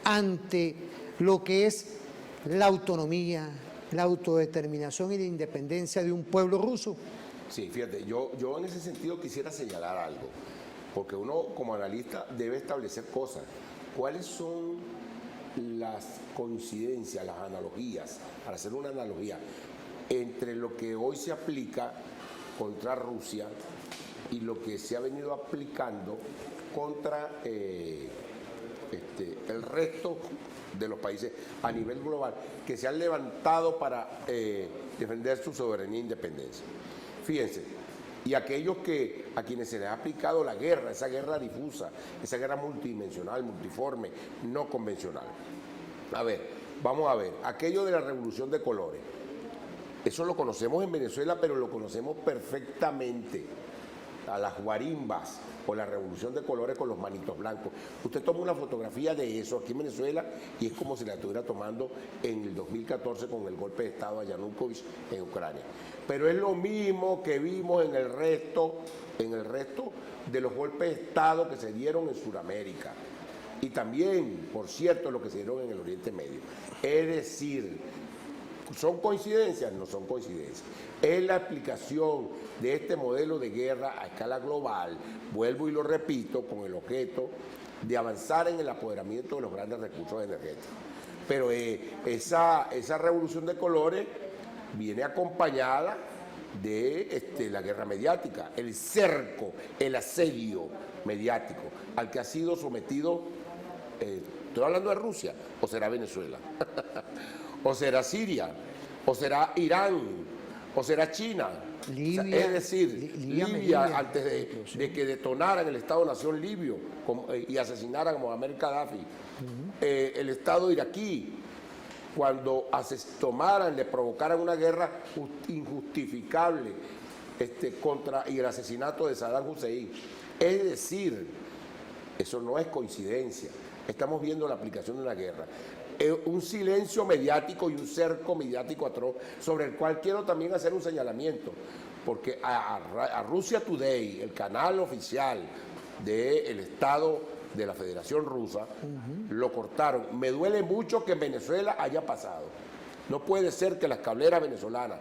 ante lo que es la autonomía, la autodeterminación y la independencia de un pueblo ruso. Sí, fíjate, yo en ese sentido quisiera señalar algo, porque uno como analista debe establecer cosas. ¿Cuáles son las coincidencias, las analogías, para hacer una analogía, entre lo que hoy se aplica contra Rusia y lo que se ha venido aplicando contra el resto de los países a nivel global que se han levantado para defender su soberanía e independencia? Fíjense, y aquellos a quienes se les ha aplicado la guerra, esa guerra difusa, esa guerra multidimensional, multiforme, no convencional. A ver, vamos a ver, aquello de la revolución de colores, eso lo conocemos en Venezuela, pero lo conocemos perfectamente. A las guarimbas o la revolución de colores con los manitos blancos. Usted toma una fotografía de eso aquí en Venezuela y es como si la estuviera tomando en el 2014 con el golpe de Estado a Yanukovych en Ucrania. Pero es lo mismo que vimos en el resto de los golpes de Estado que se dieron en Sudamérica. Y también, por cierto, lo que se dieron en el Oriente Medio. Es decir, ¿son coincidencias? No son coincidencias. Es la aplicación de este modelo de guerra a escala global, vuelvo y lo repito, con el objeto de avanzar en el apoderamiento de los grandes recursos energéticos. Pero esa revolución de colores viene acompañada de la guerra mediática, el cerco, el asedio mediático al que ha sido sometido, estoy hablando de Rusia, o será Venezuela, o será Siria, o será Irán, o será China. Libia, o sea, es decir, Libia antes de que detonaran el Estado-Nación libio y asesinaran a Mohamed Gaddafi, el Estado iraquí, cuando le provocaran una guerra injustificable y el asesinato de Saddam Hussein. Es decir, eso no es coincidencia. Estamos viendo la aplicación de una guerra. Un silencio mediático y un cerco mediático atroz, sobre el cual quiero también hacer un señalamiento, porque a Russia Today, el canal oficial del Estado de la Federación Rusa, lo cortaron. Me duele mucho que en Venezuela haya pasado. No puede ser que las cableras venezolanas,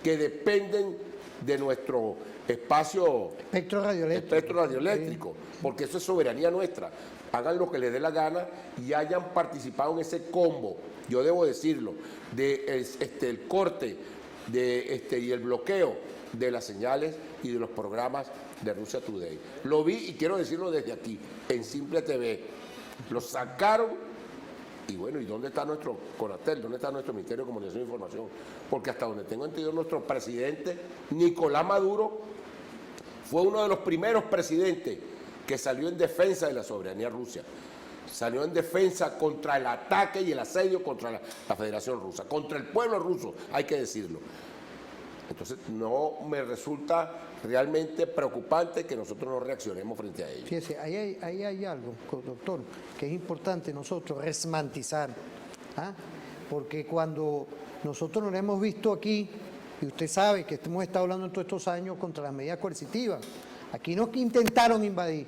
que dependen de nuestro espectro radioeléctrico, porque eso es soberanía nuestra, hagan lo que les dé la gana y hayan participado en ese combo, yo debo decirlo, el corte y el bloqueo de las señales y de los programas de Russia Today. Lo vi y quiero decirlo desde aquí, en Simple TV. Lo sacaron y bueno, ¿y dónde está nuestro CONATEL? ¿Dónde está nuestro Ministerio de Comunicación e Información? Porque hasta donde tengo entendido, nuestro presidente, Nicolás Maduro, fue uno de los primeros presidentes que salió en defensa de la soberanía rusa. Salió en defensa contra el ataque y el asedio contra la Federación Rusa, contra el pueblo ruso, hay que decirlo. Entonces, no me resulta realmente preocupante que nosotros no reaccionemos frente a ello. Fíjese, ahí hay algo, doctor, que es importante nosotros resmantizar, porque cuando nosotros nos hemos visto aquí, y usted sabe que hemos estado hablando en todos estos años contra las medidas coercitivas, aquí nos intentaron invadir,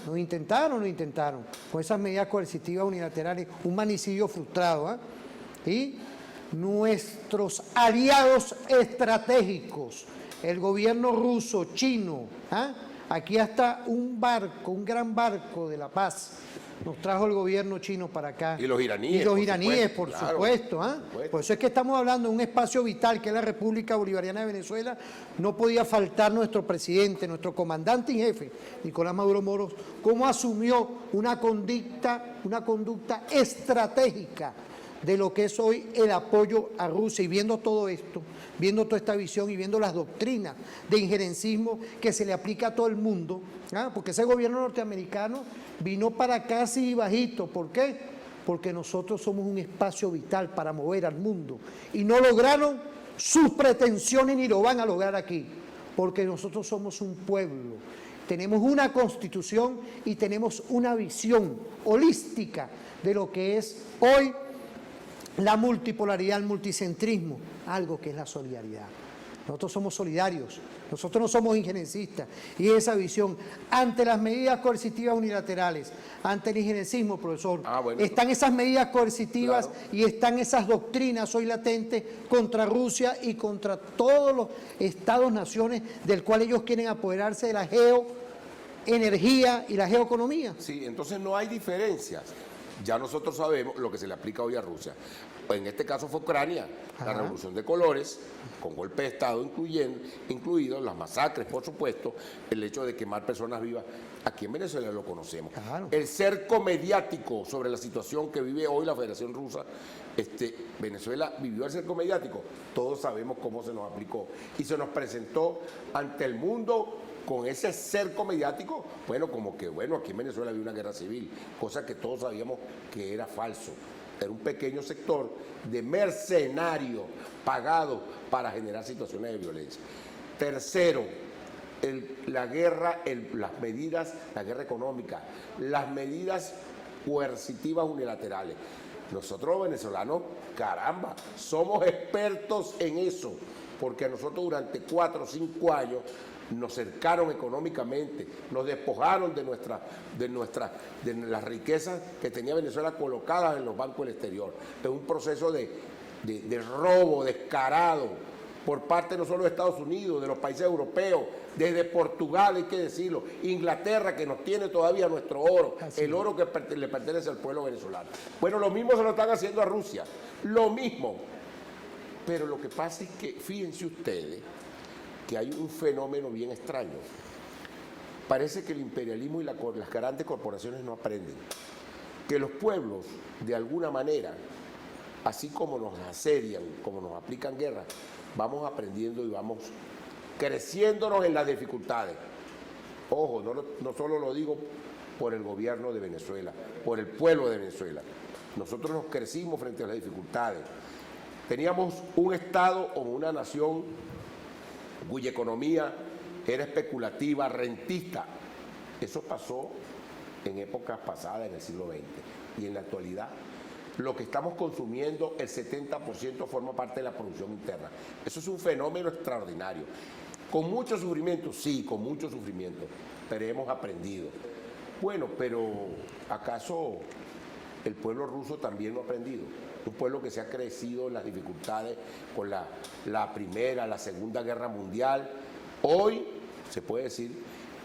nos intentaron, con esas medidas coercitivas unilaterales, un manicidio frustrado, y nuestros aliados estratégicos, el gobierno ruso, chino, aquí hasta un gran barco de la paz nos trajo el gobierno chino para acá. Y los iraníes. Por supuesto. Por eso es que estamos hablando de un espacio vital que es la República Bolivariana de Venezuela. No podía faltar nuestro presidente, nuestro comandante en jefe, Nicolás Maduro Moros, cómo asumió una conducta estratégica de lo que es hoy el apoyo a Rusia, y viendo todo esto, viendo toda esta visión y viendo las doctrinas de injerencismo que se le aplica a todo el mundo, porque ese gobierno norteamericano vino para casi bajito. ¿Por qué? Porque nosotros somos un espacio vital para mover al mundo y no lograron sus pretensiones ni lo van a lograr aquí, porque nosotros somos un pueblo. Tenemos una constitución y tenemos una visión holística de lo que es hoy la multipolaridad, el multicentrismo, algo que es la solidaridad. Nosotros somos solidarios, nosotros no somos injerencistas. Y esa visión, ante las medidas coercitivas unilaterales, ante el injerencismo, profesor, están esas medidas coercitivas, claro, y están esas doctrinas hoy latentes contra Rusia y contra todos los estados-naciones del cual ellos quieren apoderarse de la geoenergía y la geoeconomía. Sí, entonces no hay diferencias. Ya nosotros sabemos lo que se le aplica hoy a Rusia. En este caso fue Ucrania, la revolución de colores, con golpe de Estado incluido, las masacres, por supuesto, el hecho de quemar personas vivas. Aquí en Venezuela lo conocemos. Claro. El cerco mediático sobre la situación que vive hoy la Federación Rusa, Venezuela vivió el cerco mediático. Todos sabemos cómo se nos aplicó y se nos presentó ante el mundo con ese cerco mediático, como que aquí en Venezuela había una guerra civil, cosa que todos sabíamos que era falso. Era un pequeño sector de mercenarios pagados para generar situaciones de violencia. Tercero, la guerra económica, las medidas coercitivas unilaterales. Nosotros los venezolanos, caramba, somos expertos en eso, porque a nosotros durante 4 o 5 años nos cercaron económicamente, nos despojaron de las riquezas que tenía Venezuela colocadas en los bancos del exterior. Es un proceso de robo descarado por parte no solo de Estados Unidos, de los países europeos, desde Portugal, hay que decirlo, Inglaterra, que nos tiene todavía nuestro oro, el oro que le pertenece al pueblo venezolano. Bueno, lo mismo se lo están haciendo a Rusia, lo mismo. Pero lo que pasa es que, fíjense ustedes, que hay un fenómeno bien extraño. Parece que el imperialismo y las grandes corporaciones no aprenden. Que los pueblos, de alguna manera, así como nos asedian, como nos aplican guerra, vamos aprendiendo y vamos creciéndonos en las dificultades. Ojo, no solo lo digo por el gobierno de Venezuela, por el pueblo de Venezuela. Nosotros nos crecimos frente a las dificultades. Teníamos un Estado o una nación cuya economía era especulativa, rentista. Eso pasó en épocas pasadas, en el siglo XX. Y en la actualidad, lo que estamos consumiendo, el 70% forma parte de la producción interna. Eso es un fenómeno extraordinario. Con mucho sufrimiento, sí, con mucho sufrimiento, pero hemos aprendido. Bueno, pero ¿acaso el pueblo ruso también no ha aprendido? Un pueblo que se ha crecido en las dificultades con la Primera, la Segunda Guerra Mundial. Hoy se puede decir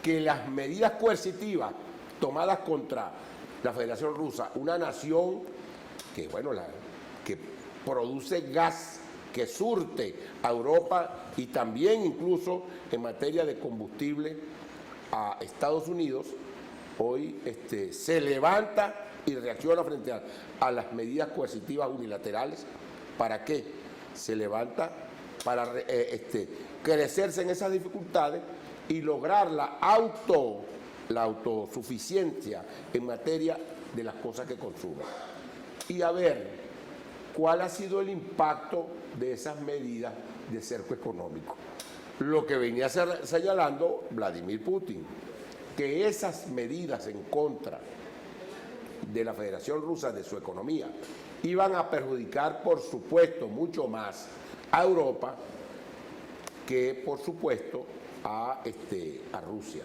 que las medidas coercitivas tomadas contra la Federación Rusa, una nación que, que produce gas, que surte a Europa y también incluso en materia de combustible a Estados Unidos, hoy se levanta y reacciona frente a las medidas coercitivas unilaterales. ¿Para qué? Se levanta para crecerse en esas dificultades y lograr la autosuficiencia en materia de las cosas que consume. Y a ver, ¿cuál ha sido el impacto de esas medidas de cerco económico? Lo que venía señalando Vladimir Putin, que esas medidas en contra de la Federación Rusa, de su economía, iban a perjudicar, por supuesto, mucho más a Europa que, por supuesto, a Rusia.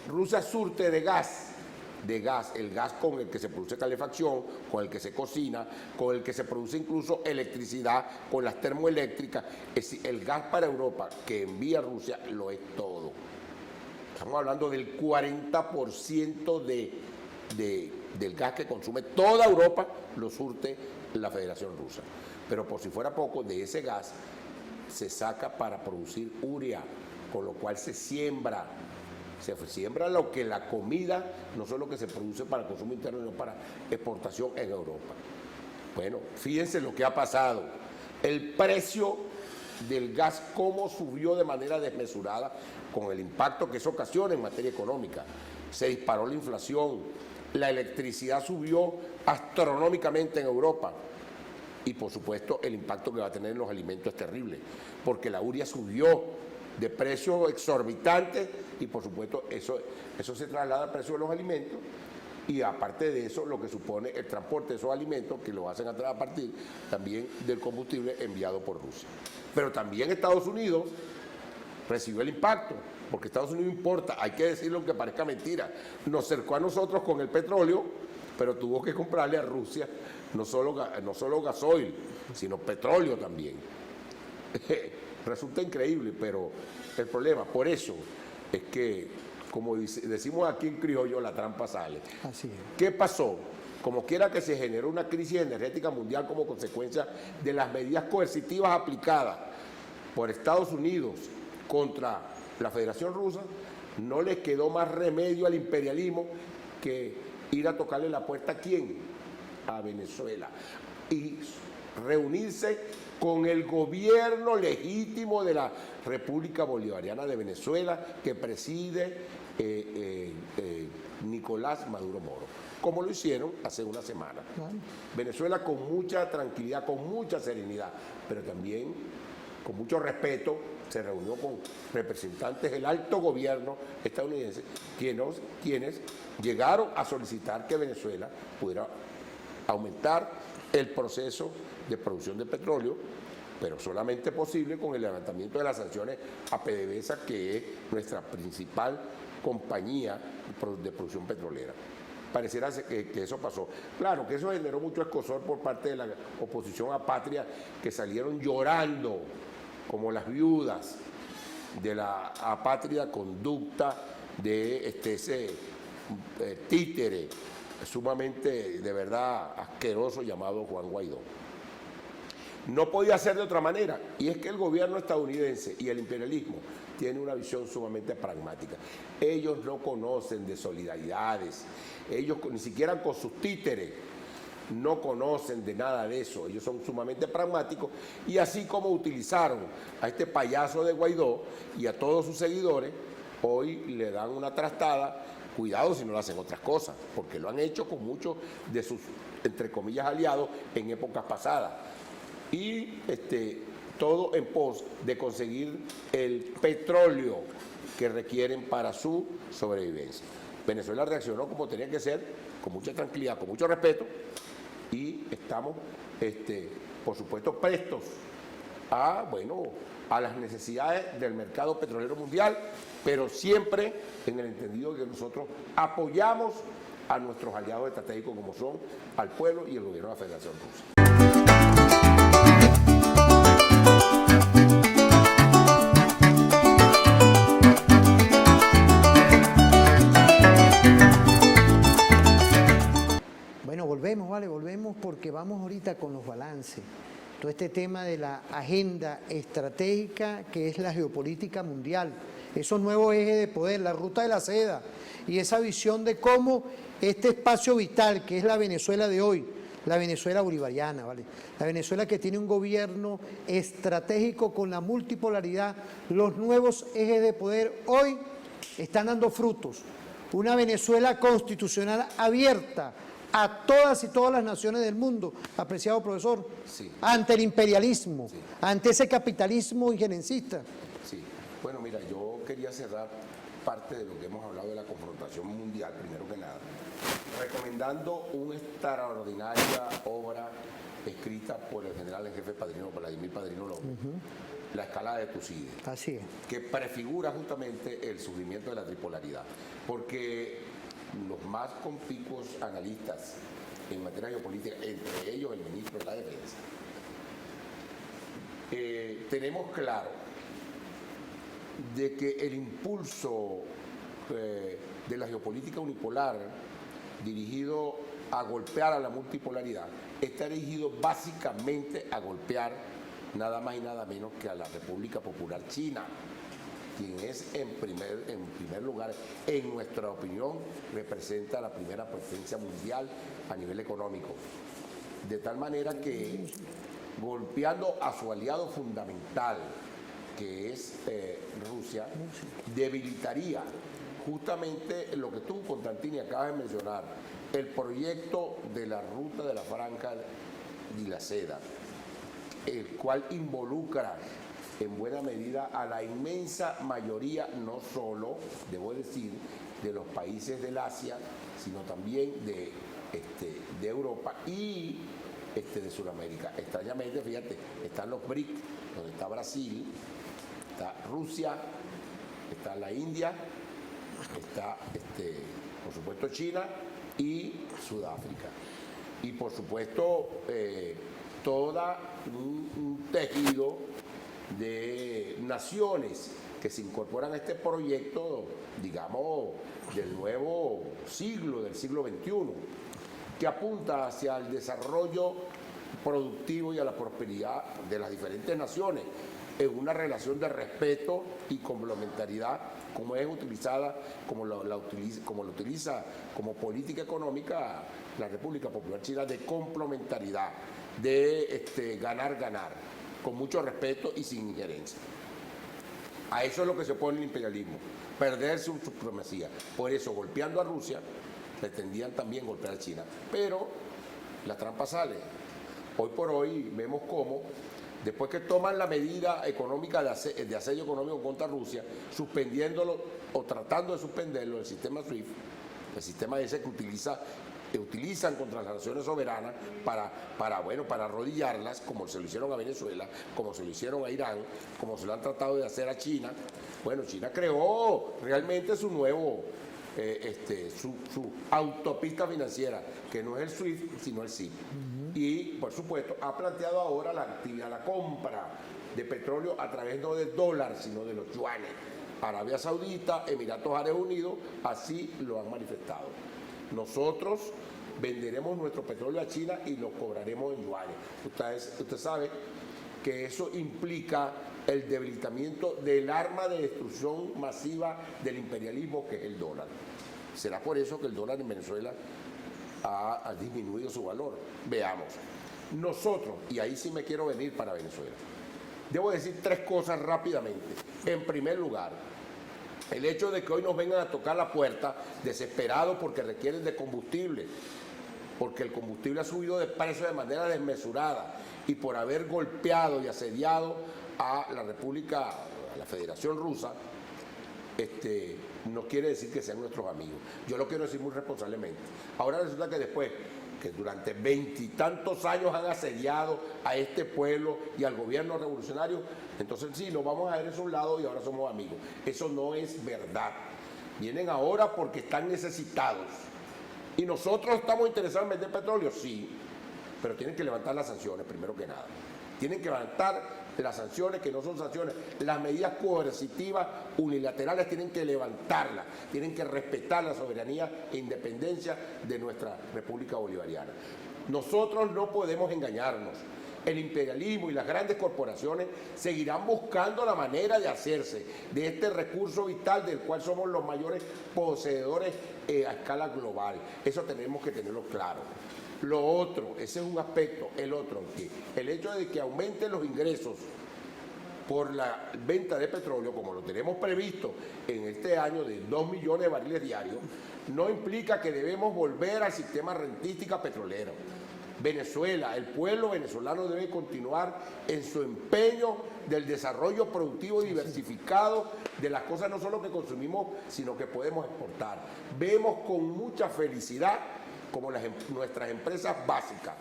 Rusia surte de gas, el gas con el que se produce calefacción, con el que se cocina, con el que se produce incluso electricidad, con las termoeléctricas. Es decir, el gas para Europa que envía Rusia lo es todo. Estamos hablando del 40% del gas que consume toda Europa, lo surte la Federación Rusa. Pero por si fuera poco, de ese gas se saca para producir urea, con lo cual se siembra lo que la comida, no solo que se produce para el consumo interno, sino para exportación en Europa. Bueno, fíjense lo que ha pasado. El precio del gas, cómo subió de manera desmesurada con el impacto que eso ocasiona en materia económica. Se disparó la inflación, la electricidad subió astronómicamente en Europa y por supuesto el impacto que va a tener en los alimentos es terrible, porque la urea subió de precios exorbitantes y por supuesto eso se traslada al precio de los alimentos y aparte de eso lo que supone el transporte de esos alimentos que lo hacen a partir también del combustible enviado por Rusia. Pero también Estados Unidos recibió el impacto, porque Estados Unidos importa, hay que decirlo aunque parezca mentira, nos cercó a nosotros con el petróleo, pero tuvo que comprarle a Rusia no solo gasoil, sino petróleo también. Resulta increíble, pero el problema, por eso es que, como decimos aquí en criollo, la trampa sale. Así es. ¿Qué pasó? Como quiera que se generó una crisis energética mundial como consecuencia de las medidas coercitivas aplicadas por Estados Unidos contra la Federación Rusa, no les quedó más remedio al imperialismo que ir a tocarle la puerta ¿a quién? A Venezuela. Y reunirse con el gobierno legítimo de la República Bolivariana de Venezuela que preside Nicolás Maduro Moro, como lo hicieron hace una semana. Venezuela con mucha tranquilidad, con mucha serenidad, pero también con mucho respeto, se reunió con representantes del alto gobierno estadounidense, quienes llegaron a solicitar que Venezuela pudiera aumentar el proceso de producción de petróleo, pero solamente posible con el levantamiento de las sanciones a PDVSA, que es nuestra principal compañía de producción petrolera. Pareciera que eso pasó. Claro que eso generó mucho escozor por parte de la oposición apatria, que salieron llorando como las viudas de la apátrida conducta de ese títere sumamente, de verdad, asqueroso llamado Juan Guaidó. No podía ser de otra manera, y es que el gobierno estadounidense y el imperialismo tienen una visión sumamente pragmática. Ellos no conocen de solidaridades, ellos ni siquiera con sus títeres no conocen de nada de eso, ellos son sumamente pragmáticos, y así como utilizaron a este payaso de Guaidó y a todos sus seguidores, hoy le dan una trastada. Cuidado si no lo hacen otras cosas, porque lo han hecho con muchos de sus, entre comillas, aliados en épocas pasadas. Y todo en pos de conseguir el petróleo que requieren para su sobrevivencia. Venezuela reaccionó como tenía que ser, con mucha tranquilidad, con mucho respeto, y estamos, por supuesto, prestos a las necesidades del mercado petrolero mundial, pero siempre en el entendido de que nosotros apoyamos a nuestros aliados estratégicos como son al pueblo y el gobierno de la Federación Rusa. Bueno, volvemos porque vamos ahorita con los balances. Todo este tema de la agenda estratégica que es la geopolítica mundial, esos nuevos ejes de poder, la ruta de la seda y esa visión de cómo este espacio vital que es la Venezuela de hoy, la Venezuela bolivariana, ¿vale? La Venezuela que tiene un gobierno estratégico con la multipolaridad, los nuevos ejes de poder hoy están dando frutos. Una Venezuela constitucional abierta a todas y todas las naciones del mundo, apreciado profesor, sí, ante el imperialismo, sí, ante ese capitalismo injerencista. Sí, bueno, mira, yo quería cerrar parte de lo que hemos hablado de la confrontación mundial, primero que nada, recomendando una extraordinaria obra escrita por el general en jefe Padrino, Vladimir Padrino López, La escalada de Tucídides. Así es. Que prefigura justamente el surgimiento de la tripolaridad, porque los más conspicuos analistas en materia geopolítica, entre ellos el ministro de la Defensa, tenemos claro de que el impulso de la geopolítica unipolar dirigido a golpear a la multipolaridad está dirigido básicamente a golpear nada más y nada menos que a la República Popular China, quien es en primer lugar, en nuestra opinión, representa la primera potencia mundial a nivel económico. De tal manera que golpeando a su aliado fundamental, que es Rusia, debilitaría justamente lo que tú, Constantini, acabas de mencionar, el proyecto de la ruta de la Franja y la Seda, el cual involucra en buena medida a la inmensa mayoría, no solo, debo decir, de los países del Asia, sino también de Europa y de Sudamérica. Extrañamente, fíjate, están los BRIC, donde está Brasil, está Rusia, está la India, está, por supuesto, China y Sudáfrica. Y, por supuesto, todo un tejido de naciones que se incorporan a este proyecto, digamos, del nuevo siglo, del siglo XXI, que apunta hacia el desarrollo productivo y a la prosperidad de las diferentes naciones en una relación de respeto y complementariedad, como es utilizada, como lo utiliza como política económica la República Popular China, de complementariedad, de ganar, con mucho respeto y sin injerencia. A eso es lo que se opone el imperialismo, perder su supremacía. Por eso, golpeando a Rusia, pretendían también golpear a China. Pero la trampa sale. Hoy por hoy vemos cómo, después que toman la medida económica de asedio económico contra Rusia, suspendiéndolo o tratando de suspenderlo, el sistema SWIFT, el sistema ese que utilizan contra las naciones soberanas para arrodillarlas, como se lo hicieron a Venezuela, como se lo hicieron a Irán, como se lo han tratado de hacer a China. Bueno, China creó realmente su nuevo, su autopista financiera, que no es el SWIFT, sino el SIP. Y, por supuesto, ha planteado ahora la compra de petróleo a través no del dólar, sino de los yuanes. Arabia Saudita, Emiratos Árabes Unidos, así lo han manifestado. Nosotros venderemos nuestro petróleo a China y lo cobraremos en yuanes. Usted sabe que eso implica el debilitamiento del arma de destrucción masiva del imperialismo, que es el dólar. ¿Será por eso que el dólar en Venezuela ha disminuido su valor? Veamos. Nosotros, y ahí sí me quiero venir para Venezuela, debo decir tres cosas rápidamente. En primer lugar, el hecho de que hoy nos vengan a tocar la puerta desesperados porque requieren de combustible, porque el combustible ha subido de precio de manera desmesurada, y por haber golpeado y asediado a la República, a la Federación Rusa, no quiere decir que sean nuestros amigos. Yo lo quiero decir muy responsablemente. Ahora resulta que después que durante 20 y tantos años han asediado a este pueblo y al gobierno revolucionario, entonces sí, nos vamos a ver a un lado y ahora somos amigos. Eso no es verdad. Vienen ahora porque están necesitados. ¿Y nosotros estamos interesados en vender petróleo? Sí, pero tienen que levantar las sanciones primero que nada. Tienen que levantar las sanciones, que no son sanciones, las medidas coercitivas unilaterales tienen que levantarlas, tienen que respetar la soberanía e independencia de nuestra República Bolivariana. Nosotros no podemos engañarnos. El imperialismo y las grandes corporaciones seguirán buscando la manera de hacerse de este recurso vital del cual somos los mayores poseedores a escala global. Eso tenemos que tenerlo claro. Lo otro, ese es un aspecto. El otro, el hecho de que aumenten los ingresos por la venta de petróleo, como lo tenemos previsto en este año de 2 millones de barriles diarios, no implica que debemos volver al sistema rentística petrolero. Venezuela, el pueblo venezolano debe continuar en su empeño del desarrollo productivo diversificado de las cosas no solo que consumimos, sino que podemos exportar. Vemos con mucha felicidad como nuestras empresas básicas,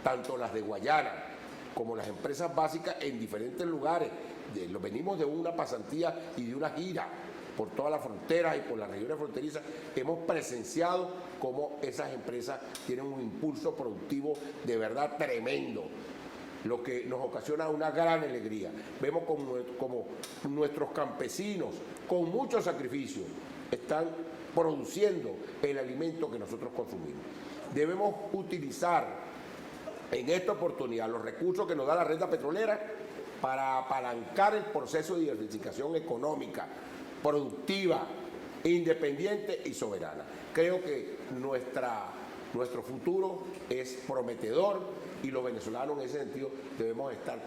tanto las de Guayana como las empresas básicas en diferentes lugares. Venimos de una pasantía y de una gira por todas las fronteras y por las regiones fronterizas. Hemos presenciado cómo esas empresas tienen un impulso productivo de verdad tremendo, lo que nos ocasiona una gran alegría. Vemos como nuestros campesinos, con mucho sacrificio, están produciendo el alimento que nosotros consumimos. Debemos utilizar en esta oportunidad los recursos que nos da la renta petrolera para apalancar el proceso de diversificación económica, productiva, independiente y soberana. Creo que nuestro futuro es prometedor y los venezolanos en ese sentido debemos estar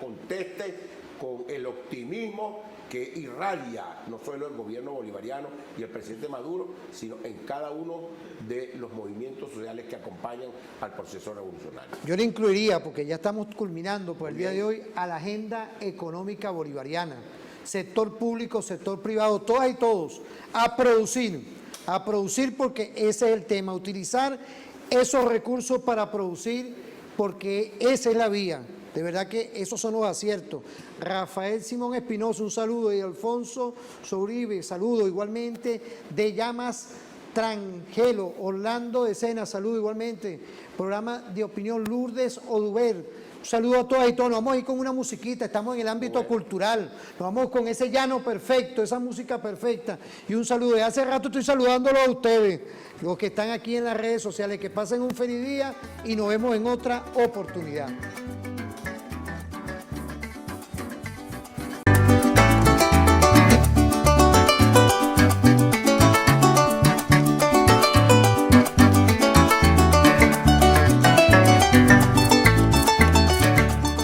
con el optimismo que irradia no solo el gobierno bolivariano y el presidente Maduro, sino en cada uno de los movimientos sociales que acompañan al proceso revolucionario. Yo le incluiría, porque ya estamos culminando por el día de hoy, a la agenda económica bolivariana. Sector público, sector privado, todas y todos, a producir porque ese es el tema, utilizar esos recursos para producir porque esa es la vía. De verdad que esos son los aciertos. Rafael Simón Espinosa, un saludo, y Alfonso Souribe, saludo igualmente, de Llamas Trangelo, Orlando de Sena, saludo igualmente, programa de opinión Lourdes Oduber, un saludo a todas y todos. Nos vamos a ir con una musiquita, estamos en el ámbito cultural, nos vamos con ese llano perfecto, esa música perfecta, y un saludo. De hace rato estoy saludándolo a ustedes, los que están aquí en las redes sociales, que pasen un feliz día y nos vemos en otra oportunidad.